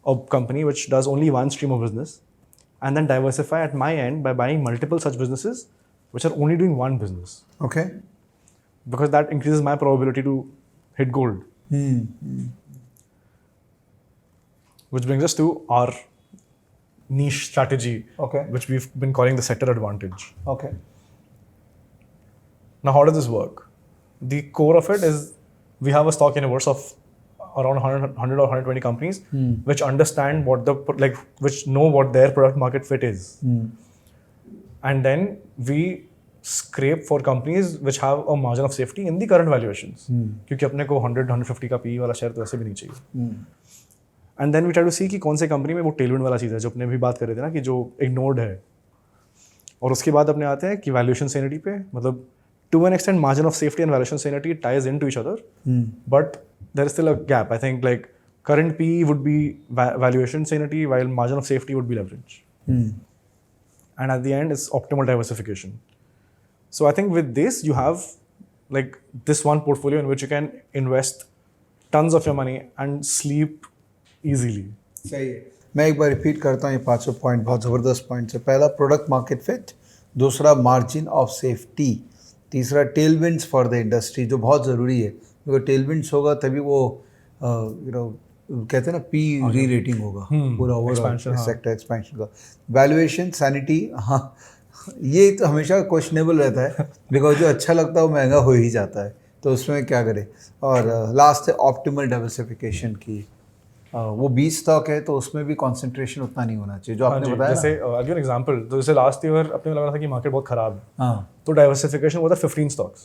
a company which does only one stream of business and then diversify at my end by buying multiple such businesses which are only doing one business. Okay. Because that increases my probability to hit gold. Which brings us to our niche strategy, Okay. which we've been calling the sector advantage. Okay. Now, how does this work? The core of it is we have a stock universe of around 100 or 120 companies which understand what the which know what their product market fit is, and then we scrape for companies which have a margin of safety in the current valuations. क्योंकि अपने को 100-150 का PE वाला share तो ऐसे भी नहीं चाहिए. And then we try to see कि कौन से कंपनी में वो tailwind वाला चीज़ है जो अपने भी बात कर रहे थे ना कि जो ignored है. और उसके बाद अपने आते हैं कि valuation sanity पे, मतलब to an extent margin of safety and valuation sanity ties into each other, but there is still a gap. I think like current PE would be valuation sanity while margin of safety would be leverage. And at the end it's optimal diversification. So I think with this you have like this one portfolio in which you can invest tons of your money and sleep easily. सही है। मैं एक बार repeat करता हूँ ये पांचों point बहुत ज़बरदस्त पॉइंट्स है। पहला प्रोडक्ट मार्केट फिट, दूसरा मार्जिन ऑफ सेफ्टी, तीसरा टेलविंड्स फॉर द इंडस्ट्री जो बहुत ज़रूरी है, क्योंकि टेलविंड्स होगा तभी वो कहते हैं ना पी री रेटिंग होगा पूरा ओवरऑल सेक्टर एक्सपेंशन का। वैल्यूएशन सैनिटी, हाँ ये तो हमेशा क्वेश्चनेबल रहता है बिकॉज जो अच्छा लगता है वो महंगा हो ही जाता है, तो उसमें क्या करें। और लास्ट है ऑप्टिमल डाइवर्सिफिकेशन की, वो 20 स्टॉक है तो उसमें भी कंसंट्रेशन उतना नहीं होना चाहिए जो आपने बताया। जैसे अगेन एग्जांपल, तो जैसे लास्ट ईयर अपने लग रहा था कि मार्केट बहुत खराब है, हाँ, तो डाइवर्सिफिकेशन हुआ था 15 स्टॉक्स।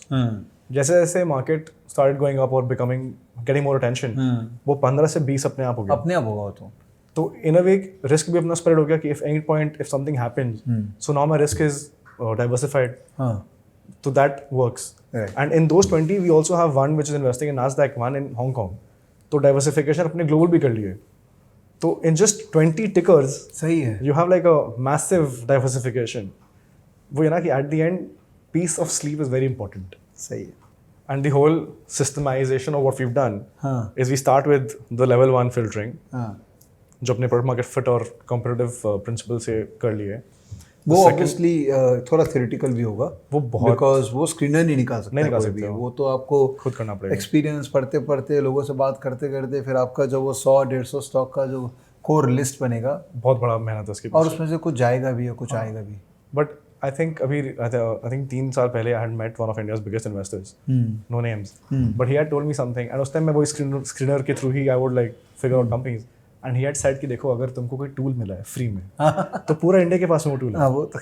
जैसे जैसे मार्केट स्टार्टेड गोइंग अप और बिकमिंग गेटिंग मोर अटेंशन, वो 15 से 20 अपने आप हो गया। अपने आप होगा तो इन अ वे रिस्क भी अपना स्प्रेड हो गया कि if any point if something happens, so now my risk is diversified, तो that works. And in those 20 we also have one which is investing in Nasdaq, one in Hong, तो diversification अपने global भी कर लिए। तो in just 20 tickers सही है, you have like a massive diversification. वो है ना कि at the end peace of sleep is very important. सही है। And the whole systematization of what we have done is we start with the level 1 filtering, जो अपने product market fit और comparative principle से कर लिए। वो ऑब्वियसली थोड़ा थ्योरेटिकल भी होगा, वो बहुत, बिकॉज वो स्क्रीनर नहीं निकाल सकता, वो तो आपको खुद करना पड़ेगा। एक्सपीरियंस पढ़ते पढ़ते, लोगों से बात करते करते, फिर आपका जो वो 100-150 स्टॉक का जो कोर लिस्ट बनेगा, बहुत बड़ा मेहनत है उसकी, और उसमें से कुछ जाएगा भी और कुछ आएगा भी। बट आई थिंक अभी आई थिंक 3 साल पहले I had met one of India's biggest investors, no names, but he had told me something, and उस टाइम मैं वो स्क्रीनर के थ्रू ही I would like figure out companies, and he had said कि देखो अगर तुमको कोई टूल मिला है फ्री में तो पूरा इंडिया के पास में वो टूल है। वो तो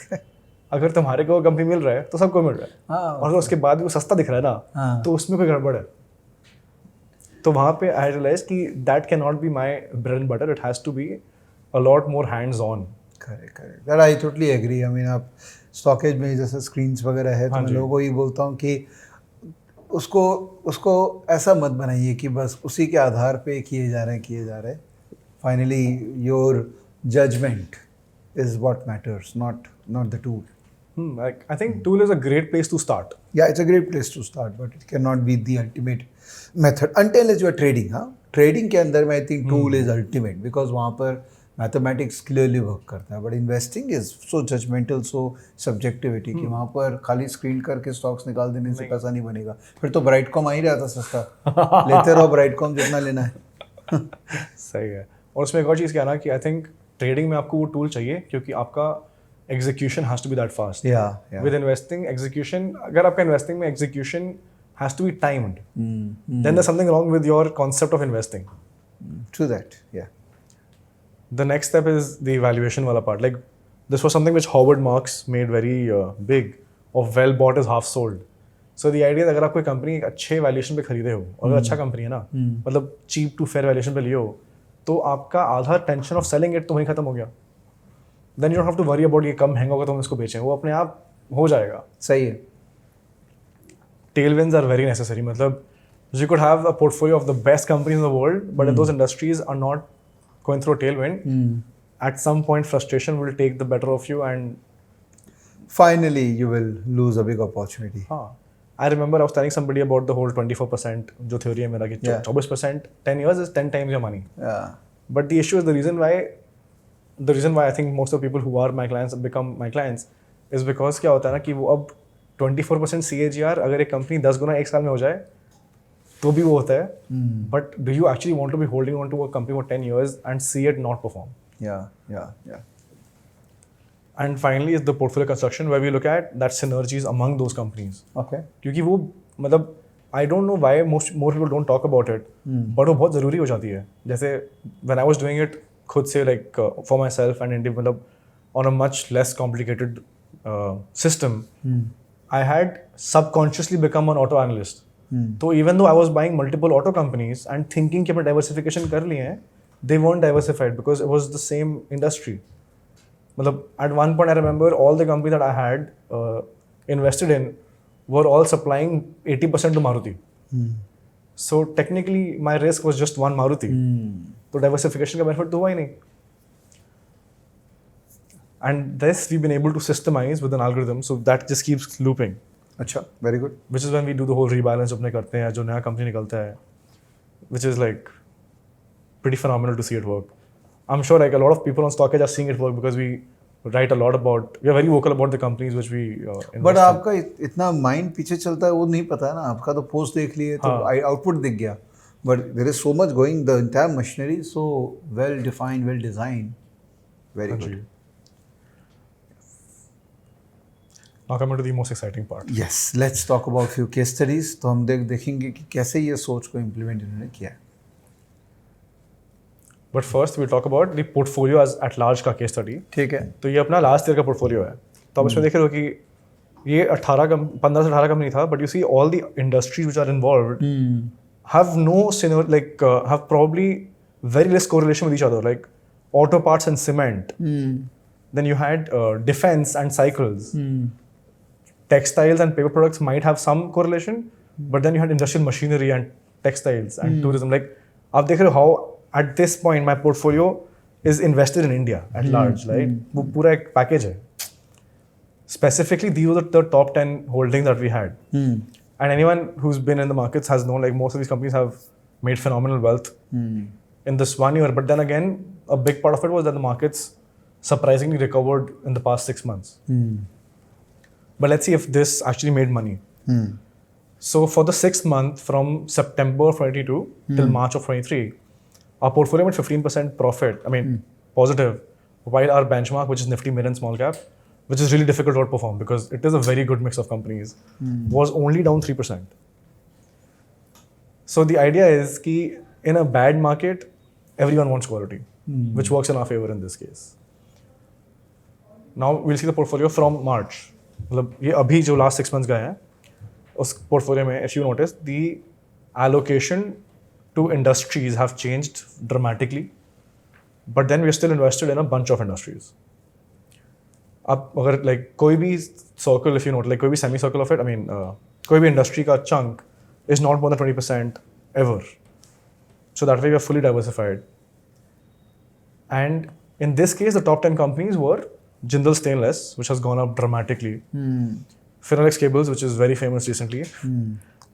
अगर तुम्हारे को कंपनी मिल रहा है तो सबको मिल रहा है, और उसके बाद भी वो सस्ता दिख रहा है ना, तो उसमें कोई गड़बड़ है। तो वहाँ पे आई रियलाइज कि that can not be my bread and butter, it has to be a lot more hands on. Correct, that I totally agree. I mean आप स्टॉकेज में जैसे स्क्रीन्स वगैरह है, तो मैं लोगों को ये बोलता हूँ कि उसको ऐसा मत बनाइए कि बस उसी के आधार पे किए जा रहे हैं। Finally your judgement is what matters, not the tool. I think tool is a great place to start. Yeah, it's a great place to start, but it cannot be the ultimate method until you are trading. Trading के अंदर में I think tool is ultimate because वहाँ पर mathematics clearly work करता है, but investing is so judgmental, so subjectivity कि वहाँ पर खाली screen करके stocks निकाल देने से पैसा नहीं बनेगा। फिर तो Brightcom आ ही रहा था सस्ता, लेते रहो Brightcom जितना लेना है। सही है। और उसमें एक और चीज़ क्या है ना कि आई थिंक ट्रेडिंग में आपको वो टूल चाहिए क्योंकि आपका execution has to be that fast. Yeah, yeah. With investing, execution, अगर आपका investing में execution has to be timed, then there's something wrong with your concept of investing. True that, yeah. The next step is the valuation wala part. Like this was something which Howard Marks made very big, of well bought is half sold. So the idea is अगर आप कोई company एक अच्छे valuation पे खरीदे हो और अगर अच्छा कंपनी है ना, मतलब चीप टू फेयर वैल्यूएशन पे लिए हो, तो आपका आधा टेंशन ऑफ सेलिंग इट तो वहीं खत्म हो गया. Then you don't have to worry about ये कम महंगा होगा तो हम इसको बेचें, वो अपने आप हो जाएगा. सही है. Tailwinds are very necessary. मतलब you could have a portfolio of the best companies in the world, but if those industries are not going through a tailwind, at some point frustration will take the better of you and finally you will lose a big opportunity. हाँ. I remember I was telling somebody about the whole 24% जो theory है मेरा कि 24% 10 years is 10 times your money. Yeah. But the issue is the reason why I think most of the people who are my clients become my clients is because क्या होता है ना कि वो अब 24% CAGR अगर एक कंपनी 10 गुना एक साल में हो जाए तो भी वो होता है. But do you actually want to be holding on to a company for 10 years and see it not perform? Yeah. And finally is the portfolio construction where we look at that synergies among those companies. Okay. क्योंकि वो मतलब I don't know why more people don't talk about it, but वो बहुत ज़रूरी हो जाती है. जैसे when I was doing it खुद से like for myself and मतलब on a much less complicated system, I had subconsciously become an auto analyst. So even though I was buying multiple auto companies and thinking कि मैं diversification कर लिए हैं, they weren't diversified because it was the same industry. मतलब at one point I remember all the companies that I had invested in were all supplying 80% to Maruti. So technically my risk was just one Maruti. तो diversification का benefit तो हुआ ही नहीं. And this we've been able to systemize with an algorithm, so that just keeps looping. अच्छा, very good. Which is when we do the whole rebalance अपने करते हैं, जो नया company निकलता है, which is like pretty phenomenal to see it work. I'm sure like a lot of people on StockEdge are seeing it work because we write a lot about, we are very vocal about the companies which we invest But in. आपका इतना mind पीछे चलता है वो नहीं पता है ना, आपका तो post देख लिए तो output दिख गया. But there is so much going, the entire machinery is so well defined, well designed. Very good. Now coming to the most exciting part. Yes, let's talk about few case studies. तो हम देखेंगे कि कैसे ये सोच को implement इन्होंने किया है. But first we'll talk about the portfolio as at large का case study. ठीक है. तो ये अपना लास्ट ईयर का पोर्टफोलियो है. तो आप इसमें देख रहे हो कि ये 15 से 18 कंपनी था, but you see all the industries which are involved have no have probably very less correlation with each other, like auto parts and cement. Then you had defense and cycles. Textiles and paper products might have some correlation, but then you had industrial machinery and textiles and tourism. Like आप देख रहे हो how at this point my portfolio is invested in India at large, right? वो पूरा एक package है. Specifically, these were the top 10 holdings that we had. And anyone who's been in the markets has known like most of these companies have made phenomenal wealth in this 1 year. But then again, a big part of it was that the markets surprisingly recovered in the past 6 months. But let's see if this actually made money. So for the 6th month from September 22 till March of 23, our portfolio made 15% profit, positive, while our benchmark, which is Nifty mid and small cap, which is really difficult to outperform because it is a very good mix of companies, was only down 3%. So the idea is that in a bad market, everyone wants quality, which works in our favor in this case. Now we'll see the portfolio from March. मतलब ये अभी जो last 6 months गए हैं उस portfolio में, if you notice, the allocation to industries have changed dramatically, but then we're still invested in a bunch of industries. अब अगर like कोई भी circle, if you note, like कोई भी semi-circle of it, कोई भी industry का chunk is not more than 20% ever. So that way we are fully diversified. And in this case, the top 10 companies were Jindal Stainless, which has gone up dramatically. Finolex Cables, which is very famous recently.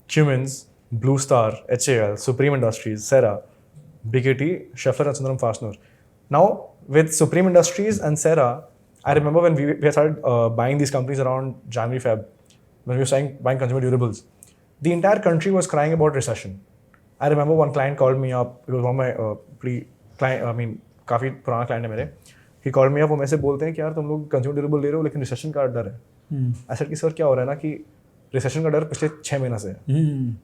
Cummins, Blue Star, HAL, Supreme Industries, Cera, BKT, Schaeffler and Sundaram Fastener. Now, with Supreme Industries and Cera, I remember when we had started buying these companies around January, Feb, when we were buying consumer durables, the entire country was crying about recession. I remember one client called me up. It was one of my काफ़ी पुराना client है मेरे. He called me up, वो मेरे से बोलते हैं कि यार तुम लोग कंज्यूमर ड्यूरेबल ले रहे हो लेकिन रिसेशन का डर है। I said कि सर क्या हो रहा है ना कि रिसेशन का डर पिछले 6 महीना से है।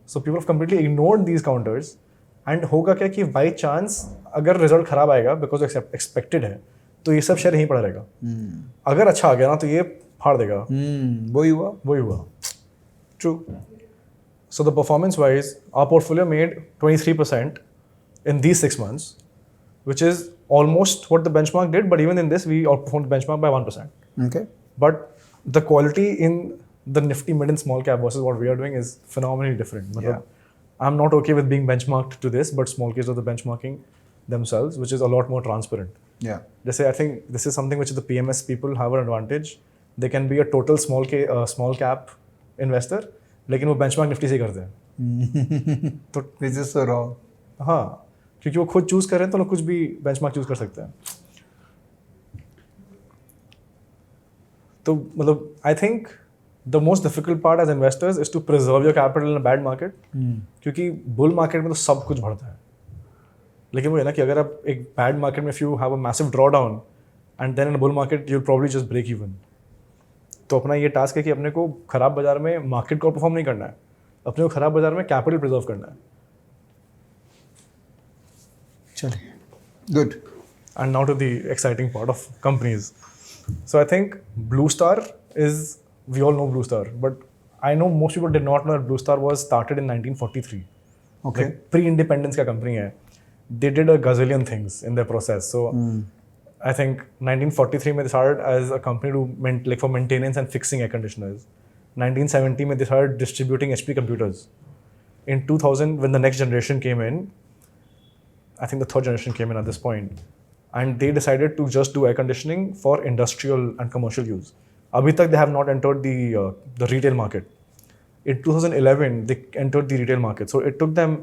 So people have completely ignored these counters and होगा क्या कि बाई चांस अगर रिजल्ट खराब आएगा बिकॉज एक्सपेक्टेड है तो ये सब शेयर यहीं पड़ा रहेगा। अगर अच्छा आ गया ना तो ये फाड़ देगा। वही हुआ true. So the performance wise, our portfolio made 23% in these 6 months, which is almost what the benchmark did, but even in this, we outperformed the benchmark by 1%. Okay. But the quality in the nifty mid and small cap versus what we are doing is phenomenally different. Yeah. I'm not okay with being benchmarked to this, but small caps are the benchmarking themselves, which is a lot more transparent. Yeah. They say, I think this is something which the PMS people have an advantage. They can be a total small cap investor, लेकिन वो benchmark Nifty से ही करते हैं। तो this is so wrong. हाँ, क्योंकि वो खुद चूज कर रहे हैं तो लोग कुछ भी बेंचमार्क चूज कर सकते हैं। तो मतलब I think the most difficult part as investors is to preserve your capital in a bad market, क्योंकि बुल मार्केट में तो सब कुछ बढ़ता है, लेकिन वो है ना कि अगर आप एक बैड मार्केट में if you have a massive draw down and then in bull market you will probably just break even. तो अपना ये टास्क है कि अपने को खराब बाजार में मार्केट को परफॉर्म नहीं करना है, अपने को खराब बाजार में कैपिटल प्रिजर्व करना है। चलिए, good. And now to the exciting part of companies. So I think Blue Star is, we all know Blue Star, but I know most people did not know that Blue Star was started in 1943। Okay. Pre independence का company है। They did a gazillion things in their process. So I think 1943 में they started as a company to for maintenance and fixing air conditioners. 1970 में they started distributing HP computers. In 2000 when the next generation came in, I think the third generation came in at this point, and they decided to just do air conditioning for industrial and commercial use. अभी तक they have not entered the retail market. In 2011 they entered the retail market. So it took them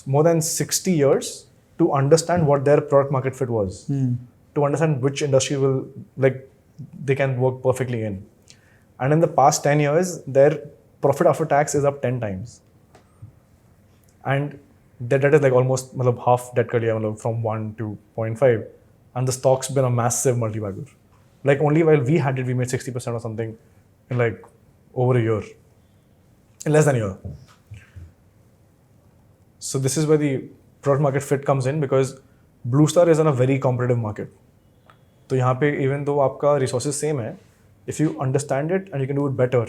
more than 60 years to understand what their product market fit was. To understand which industry will they can work perfectly in. And in the past 10 years, their profit after tax is up 10 times. And their debt is almost half debt cut from 1 to 0.5. And the stock's been a massive multi-bagger. Only while we had it, we made 60% or something in over a year. In less than a year. So this is where the product market fit comes in, because Blue Star is in a very competitive market. तो यहाँ पे even though आपका resources same है, if you understand it and you can do it better,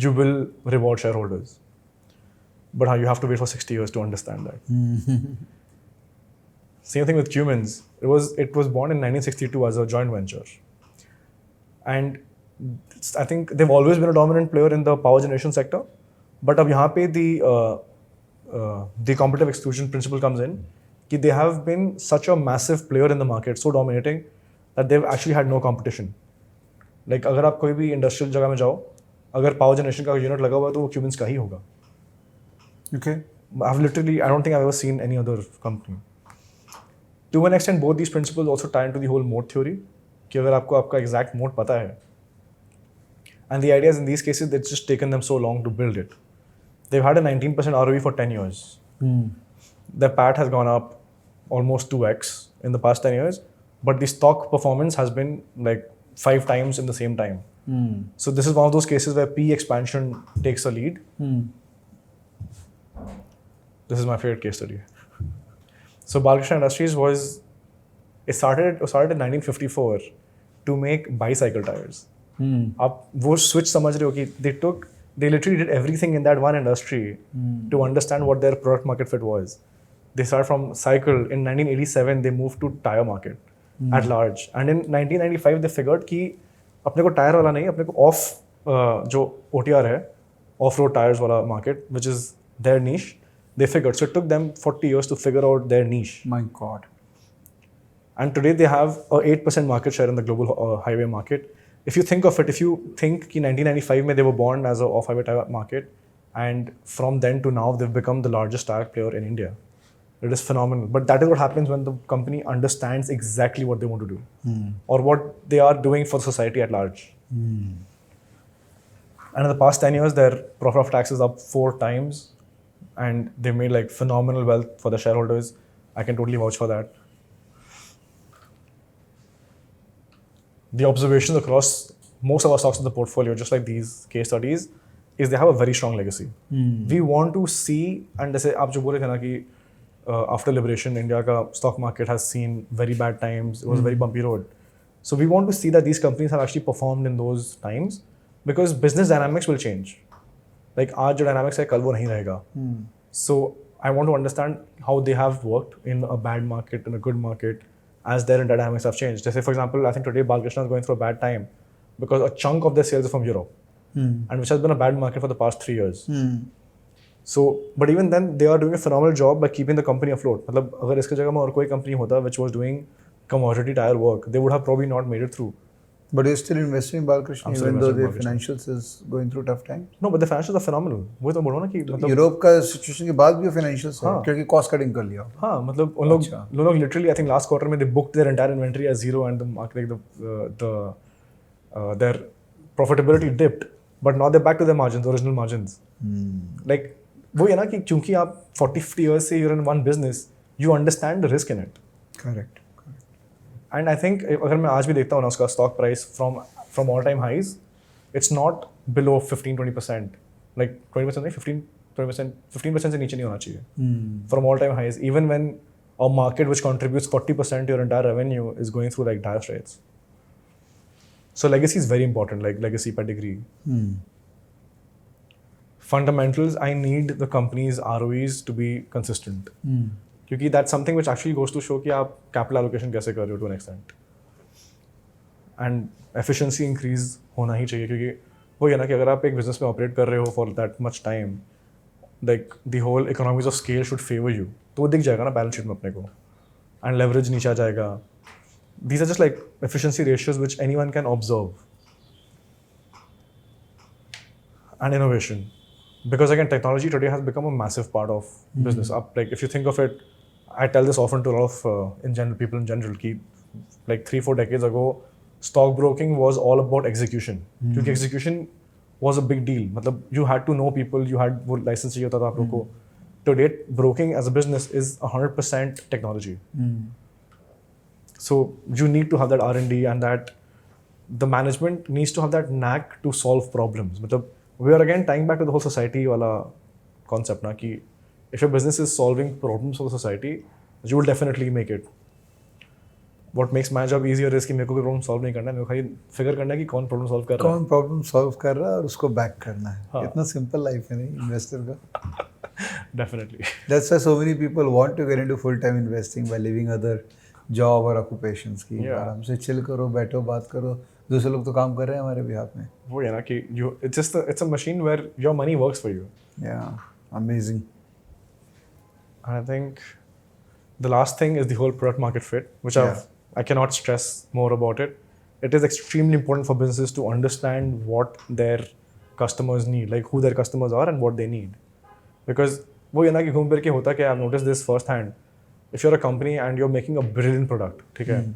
you will reward shareholders. But हाँ, you have to wait for 60 years to understand that. Same thing with Cummins. It was born in 1962 as a joint venture, and I think they've always been a dominant player in the power generation sector. But अब यहाँ पे the competitive exclusion principle comes in, कि they have been such a massive player in the market, so dominating that they've actually had no competition. अगर आप कोई भी industrial जगह में जाओ, अगर पावर जनरेशन का यूनिट लगा हुआ है तो वो क्यूमिंस का ही होगा। Okay. I don't think I've ever seen any other company. To an extent, both these principles also tie into the whole moat theory, कि अगर आपको आपका exact moat पता है, and the idea is in these cases it's just taken them so long to build it. They've had a 19% ROE for 10 years. Their PAT has gone up almost 2x in the past 10 years. But the stock performance has been 5 times in the same time. So this is one of those cases where P expansion takes a lead. This is my favorite case study. So Balkrishna Industries started in 1954 to make bicycle tires. आप वो switch समझ रहे हो कि they literally did everything in that one industry to understand what their product market fit was. They started from cycle. In 1987 they moved to tire market. At large, and in 1995 they figured कि अपने को tyre वाला नहीं, अपने को जो OTR है, off-road tires वाला market, which is their niche, they figured. So it took them 40 years to figure out their niche. My God. And today they have a 8% market share in the global highway market. If you think of it, if you think कि 1995 में they were born as a off-highway tire market, and from then to now they've become the largest tire player in India. It is phenomenal. But that is what happens when the company understands exactly what they want to do, or what they are doing for society at large. And in the past 10 years, their profit after tax is up 4 times, and they made phenomenal wealth for the shareholders. I can totally vouch for that. the observations across most of our stocks in the portfolio, just like these case studies, is they have a very strong legacy. We want to see, and जैसे आप जो बोल रहे थे ना कि after liberation, India का stock market has seen very bad times. It was a very bumpy road. So we want to see that these companies have actually performed in those times because business dynamics will change. Like आज जो dynamics है कल वो नहीं रहेगा. So I want to understand how they have worked in a bad market, in a good market, as their dynamics have changed. Just say, for example, I think today Balkrishna is going through a bad time because a chunk of their sales are from Europe, and which has been a bad market for the past 3 years. So, but even then, they are doing a phenomenal job by keeping the company afloat. मतलब अगर इसके जगह में और कोई company होता which was doing commodity tire work, they would have probably not made it through. But you're still investing in Balkrishna even though their financials is going through tough times? No, but the financials are phenomenal. वो तो बोलो ना कि मतलब Europe का situation के बाद भी financials है क्योंकि cost cutting कर लिया. हाँ मतलब उन लोग literally I think last quarter में they booked their entire inventory as zero and the market their profitability dipped, but now they're back to their margins, original margins. Like वो है ना कि क्योंकि आप 40-50 years से you're in one business, you understand the risk in it. Correct. And I think अगर मैं आज भी देखता हूँ ना उसका stock price from all time highs, it's not below 15-20%. Like 20% नहीं 15% से नीचे नहीं होना चाहिए. From all time highs, even when a market which contributes 40% to your entire revenue is going through like dire straits. So legacy is very important, like legacy pedigree. Fundamentals, I need the company's ROEs to be consistent. क्योंकि that's something which actually goes to show कि आप capital allocation कैसे कर रहे हो to an extent. And efficiency increase होना ही चाहिए क्योंकि वो ये ना कि अगर आप एक business में operate कर रहे हो for that much time, like the whole economies of scale should favor you. तो वो दिख जाएगा ना balance sheet में अपने को. And leverage नीचे आ जाएगा. These are just like efficiency ratios which anyone can observe. And innovation. Because again, technology today has become a massive part of business. Like if you think of it, I tell this often to a lot of people in general. कि like 3-4 decades ago, stockbroking was all about execution. क्योंकि execution was a big deal. मतलब you had to know people, you had वो license चाहिए होता था आप लोग को. Today, broking as a business is 100% technology. So you need to have that R&D and that the management needs to have that knack to solve problems. मतलब we are again tying back to the whole society वाला concept ना कि if your business is solving problems for the society, you will definitely make it. What makes my job easier is कि मेरे को कोई problem solve नहीं करना है, मेरे को खाली figure करना है कि कौन problem solve कर रहा है. कौन problem solve कर रहा है और उसको back करना है. हाँ. इतना simple life है नहीं investor का. Definitely. That's why so many people want to get into full-time investing by leaving other job or occupations की. आराम से chill करो, बैठो, बात करो. दूसरे लोग तो काम कर रहे हैं हमारे behalf में. वो है ना कि it's a machine where your money works for you. Yeah, amazing. And I think the last thing is the whole product market fit, which I cannot stress more about it. It is extremely important for businesses to understand what their customers need, like who their customers are and what they need. Because वो ये ना कि घूम फिर के होता क्या, I've noticed this firsthand. If you're a company and you're making a brilliant product, ठीक है,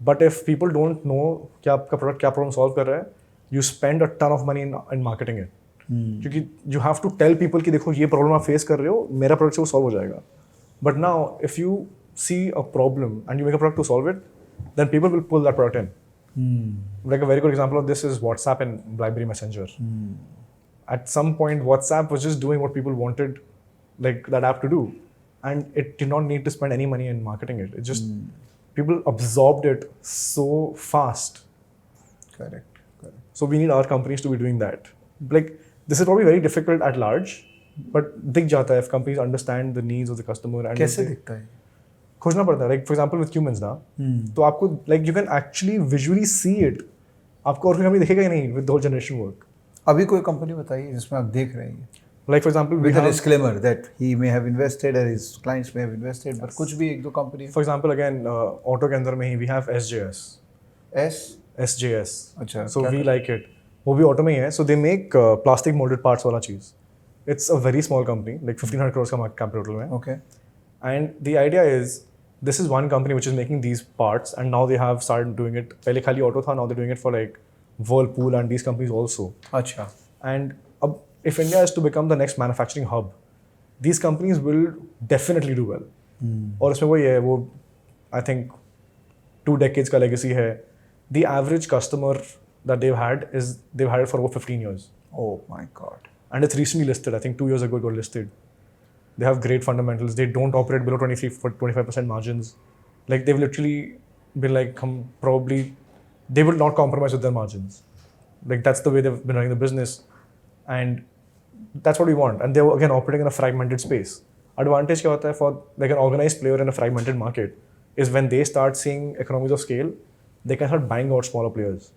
but if people don't know कि आपका product क्या problem solve कर रहा है, you spend a ton of money in marketing it. क्योंकि you have to tell people कि देखो ये problem आप face कर रहे हो, मेरा product से वो solve हो जाएगा. But now if you see a problem and you make a product to solve it, then people will pull that product in. Like a very good example of this is WhatsApp and BlackBerry Messenger. At some point, WhatsApp was just doing what people wanted, like that app to do, and it did not need to spend any money in marketing it. It just people absorbed it so fast. Correct. So we need our companies to be doing that. Like this is probably very difficult at large, but दिख जाता है if companies understand the needs of the customer. And कैसे दिखता है? खोजना पड़ता है. Like for example with humans ना, तो आपको like you can actually visually see it. आपको और कोई कंपनी दिखेगा ही नहीं with the whole generation work. अभी कोई कंपनी बताइए जिसमें आप देख रहे हैं. Like for example, with a disclaimer that he may have invested or his clients may have invested, but कुछ भी एक दो company. For example, again, auto के अंदर में ही we have SJS. SJS. अच्छा. So we like it. वो भी ऑटो में ही है. So they make plastic molded parts वाला चीज़. It's a very small company, like 1500 crores का market capital में. Okay. And the idea is, this is one company which is making these parts, and now they have started doing it. पहले खाली auto था, now they're doing it for like Whirlpool and these companies also. अच्छा. And if India is to become the next manufacturing hub, these companies will definitely do well. और इसमें वही है, वो I think 2 decades का legacy है. the average customer that they've had it for over 15 years. Oh my God. And it's recently listed. I think 2 years ago it got listed. They have great fundamentals. They don't operate below 25% margins. Like they've literally been like, they will not compromise with their margins. Like that's the way they've been running the business. And that's what we want. And they're again operating in a fragmented space. Advantage kya hota hai for like an organized player in a fragmented market is when they start seeing economies of scale, they can start buying out smaller players.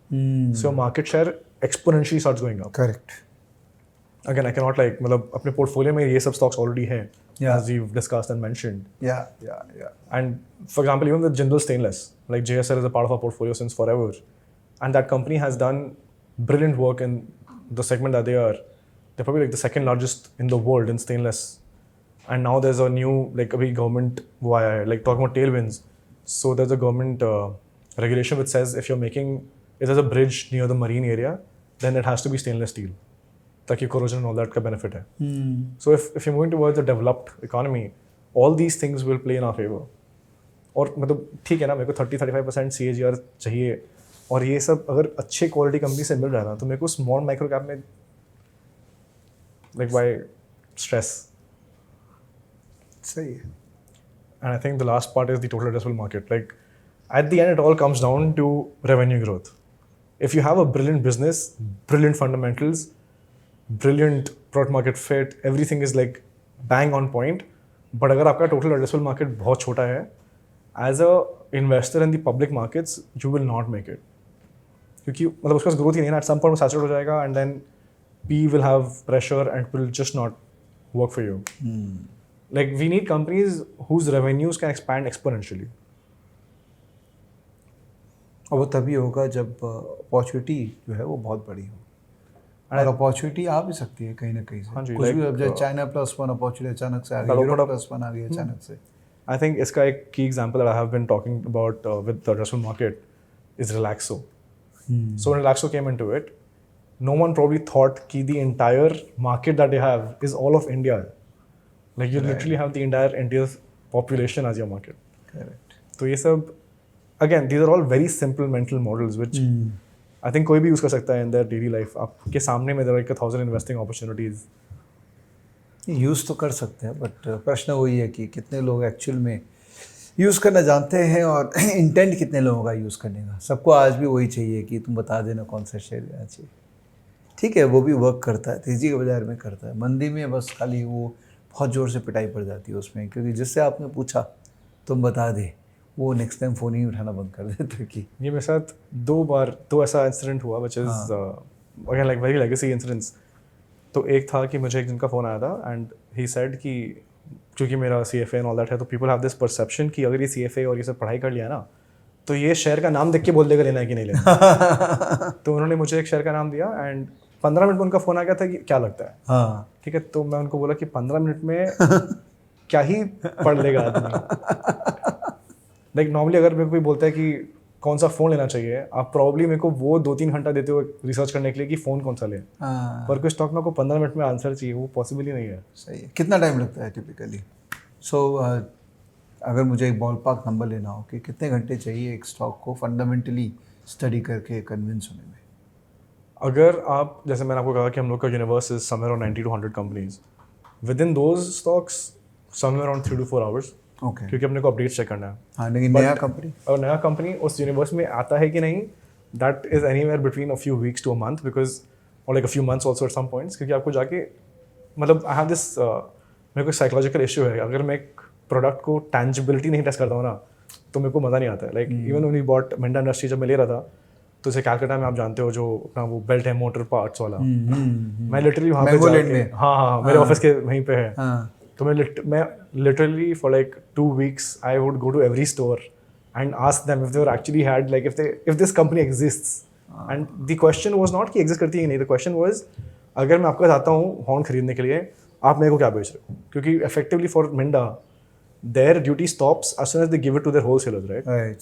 So market share exponentially starts going up. Correct. Again, I cannot like, मतलब अपने portfolio में ये सब stocks already हैं, Yeah. as we've discussed and mentioned. Yeah. And for example, even with Jindal Stainless, like JSL is a part of our portfolio since forever, and that company has done brilliant work in the segment that they are. They're probably like the second largest in the world in stainless. And now there's a new like a big government like talking about tailwinds. So there's a government regulation which says if there's a bridge near the marine area, then it has to be stainless steel. ताकि corrosion and all that का benefit है. So if you're moving towards a developed economy, all these things will play in our favor. और मतलब ठीक है ना, मेरे को 30-35% CAGR चाहिए और ये सब अगर अच्छे क्वालिटी कंपनी से मिल रहा है ना, तो मेरे को स्मॉल माइक्रो कैप में like why stress? सही है. And I think the last part is the total addressable market. Like at the end, it all comes down to revenue growth. If you have a brilliant business, brilliant fundamentals, brilliant product market fit, everything is like bang on point. But अगर आपका total addressable market बहुत छोटा है, as a investor in the public markets, you will not make it. क्योंकि मतलब उसके पास growth ही नहीं है ना, at some point वो saturate हो जाएगा and then P will have pressure and will just not work for you. Like we need companies whose revenues can expand exponentially. और वो तभी होगा जब अपॉर्चुनिटी जो है वो बहुत बड़ी हो. और अपॉर्चुनिटी आ भी सकती है कहीं ना कहीं से. हाँ जी, कुछ like, भी अब जैसे चाइना +1 अपॉर्चुनिटी अचानक से आ गई, यूरोप +1 आ गई अचानक से. I think इसका एक key example that I have been talking about with the addressable market is Relaxo. So when Relaxo came into it, no one probably thought कि the entire market that they have is all of India. Like you literally have the entire India's population as your market. Correct. तो ये सब again these are all very simple mental models which I think कोई भी use कर सकता है in their daily life. आपके सामने में there are like 1,000 investing opportunities. Use तो कर सकते हैं बट प्रश्न वही है कि कितने लोग एक्चुअल में यूज़ करना जानते हैं और इंटेंट कितने लोगों का यूज़ करने का. सबको आज भी वही चाहिए कि तुम बता देना कौन सा शेयर लेना चाहिए. ठीक है, वो भी वर्क करता है, तेज़ी के बाजार में करता है. मंदी में बस खाली वो बहुत ज़ोर से पिटाई पड़ जाती है उसमें, क्योंकि जिससे आपने पूछा तुम बता दे, वो नेक्स्ट टाइम फ़ोन ही उठाना बंद कर देते. कि ये मेरे साथ दो ऐसा इंसिडेंट हुआ which is again like very legacy incidents. तो एक था कि मुझे एक दिन का फ़ोन आया था एंड ही सेड कि क्योंकि मेरा CFA एंड ऑल दैट है, तो पीपल हैव दिस परसेप्शन कि अगर ये CFA और ये सब पढ़ाई कर लिया ना, तो ये शेयर का नाम देख के बोल देगा लेना है कि नहीं लेना. तो उन्होंने मुझे एक शेयर का नाम दिया एंड 15 मिनट में उनका फ़ोन आ गया था कि क्या लगता है. हाँ ठीक है, तो मैं उनको बोला कि 15 मिनट में क्या ही पढ़ लेगा आदमी. लाइक नॉर्मली अगर मेरे को कोई बोलता है कि कौन सा फ़ोन लेना चाहिए, आप प्रॉब्ली मेरे को वो 2-3 घंटा देते हो रिसर्च करने के लिए कि फ़ोन कौन सा लें. पर कोई स्टॉक में आपको 15 मिनट में आंसर चाहिए, वो पॉसिबल ही नहीं है. सही है. कितना टाइम लगता है टिपिकली? सो अगर मुझे एक बॉल पार्क नंबर लेना हो कि कितने घंटे चाहिए एक स्टॉक को फंडामेंटली स्टडी करके कन्विंस होने में? अगर आप, जैसे मैंने आपको कहा कि हम लोग का universe is somewhere around 90 to 100 companies, with in those stocks somewhere around 3 to 4 hours. Okay. क्योंकि अपने को अपडेट चेक करना है. हाँ, लेकिन नया कंपनी और नया कंपनी उस यूनिवर्स में आता है कि नहीं, that is anywhere between a few weeks to a month, because or like a few months also at some points. क्योंकि आपको जाके मतलब आई हैव दिस मेरे को साइकोलॉजिकल इशू है. अगर मैं एक प्रोडक्ट को टैंजिबिलिटी नहीं टेस्ट करता हूँ ना, तो मेरे को मज़ा नहीं आता है. Like even when we bought Minda industry जब मैं ले रहा था, तो जैसे कैलकाटा में आप जानते हो जो अपना वो बेल्ट है मोटर पार्ट्स वाला, मैं लिटरली वहाँ पे जाके, हाँ मेरे ऑफिस के वहीं पे है. तो मैं literally for like 2 weeks I would go to every store and ask them if they actually had like if this company exists. And the question was not कि एग्जिस्ट करती है नहीं, द क्वेश्चन वाज अगर मैं आपके साथ आता हूँ हॉर्न खरीदने के लिए, आप मेरे को क्या बेच रहे हो? क्योंकि effectively for Minda their duty stops as soon as they give it to their wholesalers, right?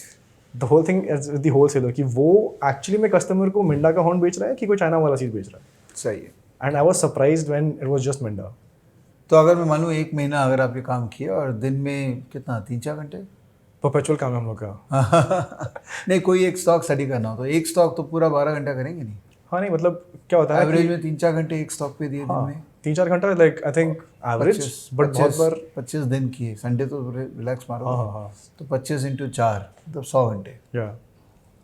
The whole thing is the wholesaler कि वो एक्चुअली में कस्टमर को मिंडा का हॉर्न बेच रहा है कि कोई चाइना वाला चीज़ बेच रहा है. सही है. And I was surprised when it was just Minda. तो अगर मैं मानूँ 1 महीना अगर आप ये काम किया और दिन में कितना 3-4 घंटे परपेचुअल काम है हम लोग का। नहीं, कोई एक स्टॉक स्टडी करना हो तो एक स्टॉक तो पूरा 12 घंटा करेंगे नहीं। हाँ नहीं मतलब क्या होता है एवरेज में 3-4 घंटे एक स्टॉक पे दिए दिन में। 3-4 घंटा like I think average, but बहुत बार 25 दिन की है, संडे तो रिलैक्स मारो। हाँ तो 25 × 4 मतलब 100 घंटे। या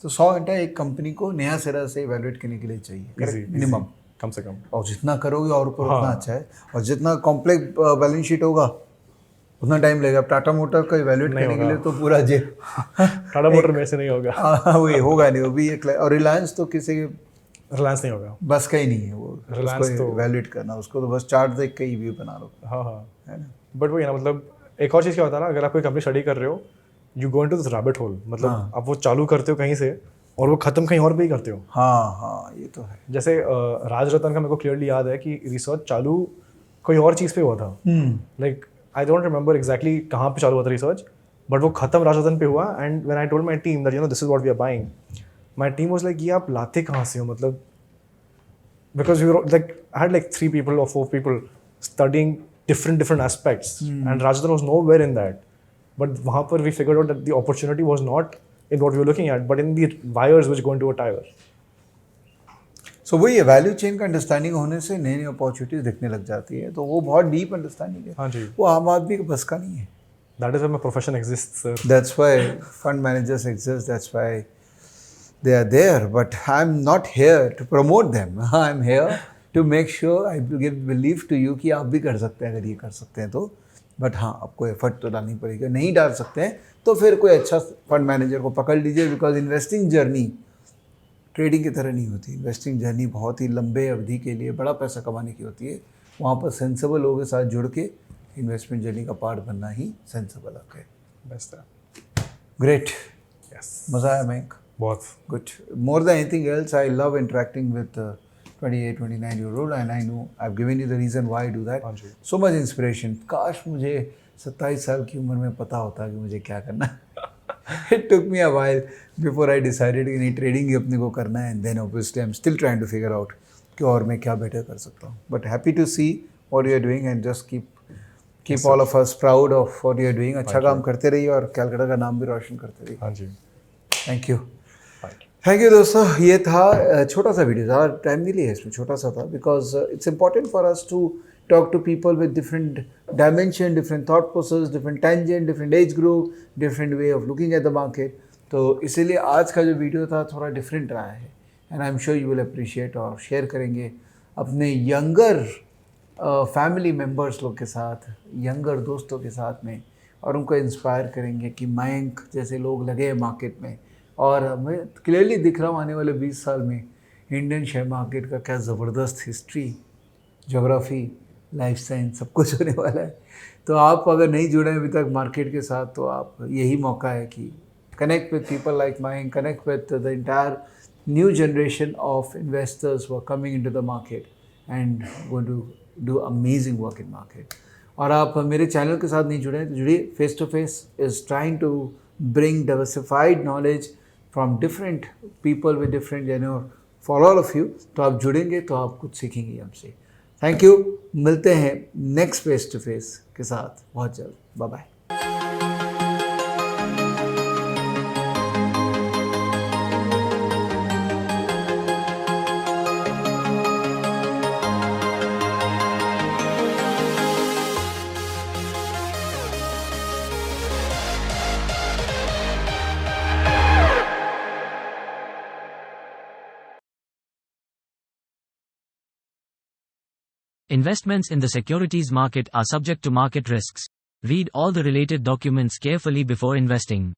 तो 100 घंटा एक कंपनी को नया सिरा से इवेल्युएट करने के लिए चाहिए मिनिमम, कम से कम। और जितना करोगे और ऊपर उतना अच्छा है, और जितना कॉम्प्लेक्स बैलेंस शीट होगा उतना टाइम लगेगा। अब टाटा मोटर को इवेल्युएट करने के लिए तो पूरा टाटा मोटर में से नहीं होगा। वही होगा नहीं, वो भी एक। और रिलायंस तो किसी के रिलायंस नहीं होगा, बस का ही नहीं है वो, रिलायंस उसको तो इवेल्युएट करना, उसको तो बस चार्ट देख के ही व्यू बना लो। हाँ है ना। बट वही ना, मतलब एक और चीज़ क्या होता है ना, अगर आप कोई कंपनी स्टडी कर रहे हो, you go into this rabbit hole, मतलब आप वो चालू करते हो कहीं से और वो खत्म कहीं और पे ही करते हो। हाँ ये तो है। जैसे राज रतन का मेरे को क्लियरली याद है कि रिसर्च चालू कोई और चीज़ पे हुआ था, like I don't remember exactly कहाँ पे चालू हुआ था रिसर्च, बट वो खत्म राज रतन पे हुआ। And when I told my team that this is what we are buying, my team was like ये आप लाते कहाँ से हो, मतलब because we were like I had like 3 people or 4 people studying different aspects, and Rajasthan was nowhere in that. But वहाँ पर we figured out that the opportunity was not in what we were looking at, but in the wires which go into a tire. सो वही है, value chain का understanding होने से नई नई opportunities दिखने लग जाती है, तो वो बहुत डीप अंडरस्टैंडिंग है। हाँ जी, वो आम आदमी के बस का नहीं है। that is why my profession exists, sir. That's why fund managers exist, that's why they are there, but I'm not here to promote them. I'm here to make sure I give belief to you कि आप भी कर सकते हैं अगर ये कर सकते हैं तो। बट हाँ, आपको एफर्ट तो डालनी पड़ेगी, नहीं डाल सकते हैं तो फिर कोई अच्छा फंड मैनेजर को पकड़ लीजिए, बिकॉज इन्वेस्टिंग जर्नी ट्रेडिंग की तरह नहीं होती। इन्वेस्टिंग जर्नी बहुत ही लंबे अवधि के लिए बड़ा पैसा कमाने की होती है। वहाँ पर सेंसेबल लोगों के साथ जुड़ के इन्वेस्टमेंट जर्नी का पार्ट बनना ही सेंसेबल है। बेस्ट है। ग्रेट, यस, मज़ा आया मैंक, बहुत good. More than anything else, I love interacting with 28, 29-year-old, and I know I've given you the reason why I do that. हाँ जी। So much inspiration. काश मुझे 27 साल की उम्र में पता होता कि मुझे क्या करना है। It took me a while before I decided कि नहीं, ट्रेडिंग ही अपने को करना है, and then obviously I'm still trying to figure out कि और मैं क्या बेटर कर सकता हूँ। But happy to see what you are doing, and just keep all of us proud of what you are doing. अच्छा काम करते रहिए और कैलकाटा का नाम भी रोशन करते रहिए। हाँ जी, थैंक यू। थैंक यू दोस्तों, ये था छोटा सा वीडियो, ज़्यादा टाइम नहीं लिया इसमें, छोटा सा था, because it's important for us to talk to people with different dimension, different thought process, different tangent, different age group, different way of looking at the market. तो इसीलिए आज का जो वीडियो था थोड़ा डिफरेंट रहा है, and I am sure you will appreciate, और शेयर करेंगे अपने यंगर फैमिली मेम्बर्स लोग के साथ, यंगर दोस्तों के साथ में, और उनको इंस्पायर करेंगे कि मयंक जैसे लोग लगे हैं मार्केट में। और मैं क्लियरली दिख रहा हूँ आने वाले 20 साल में इंडियन शेयर मार्केट का क्या ज़बरदस्त हिस्ट्री, जोग्राफ़ी, लाइफ साइंस सब कुछ होने वाला है। तो आप अगर नहीं जुड़े अभी तक मार्केट के साथ, तो आप यही मौका है कि connect with people like Mayank, connect with the entire new generation of investors who are coming into the market and going to do amazing work in market. और आप मेरे चैनल के साथ नहीं जुड़े हैं तो जुड़िए। Face to face is trying to bring diversified knowledge from different people with different tenure for all of you। तो आप जुड़ेंगे तो आप कुछ सीखेंगे हमसे। थैंक यू, मिलते हैं नेक्स्ट फेस टू फेस के साथ बहुत जल्द। Bye bye. Investments in the securities market are subject to market risks. Read all the related documents carefully before investing.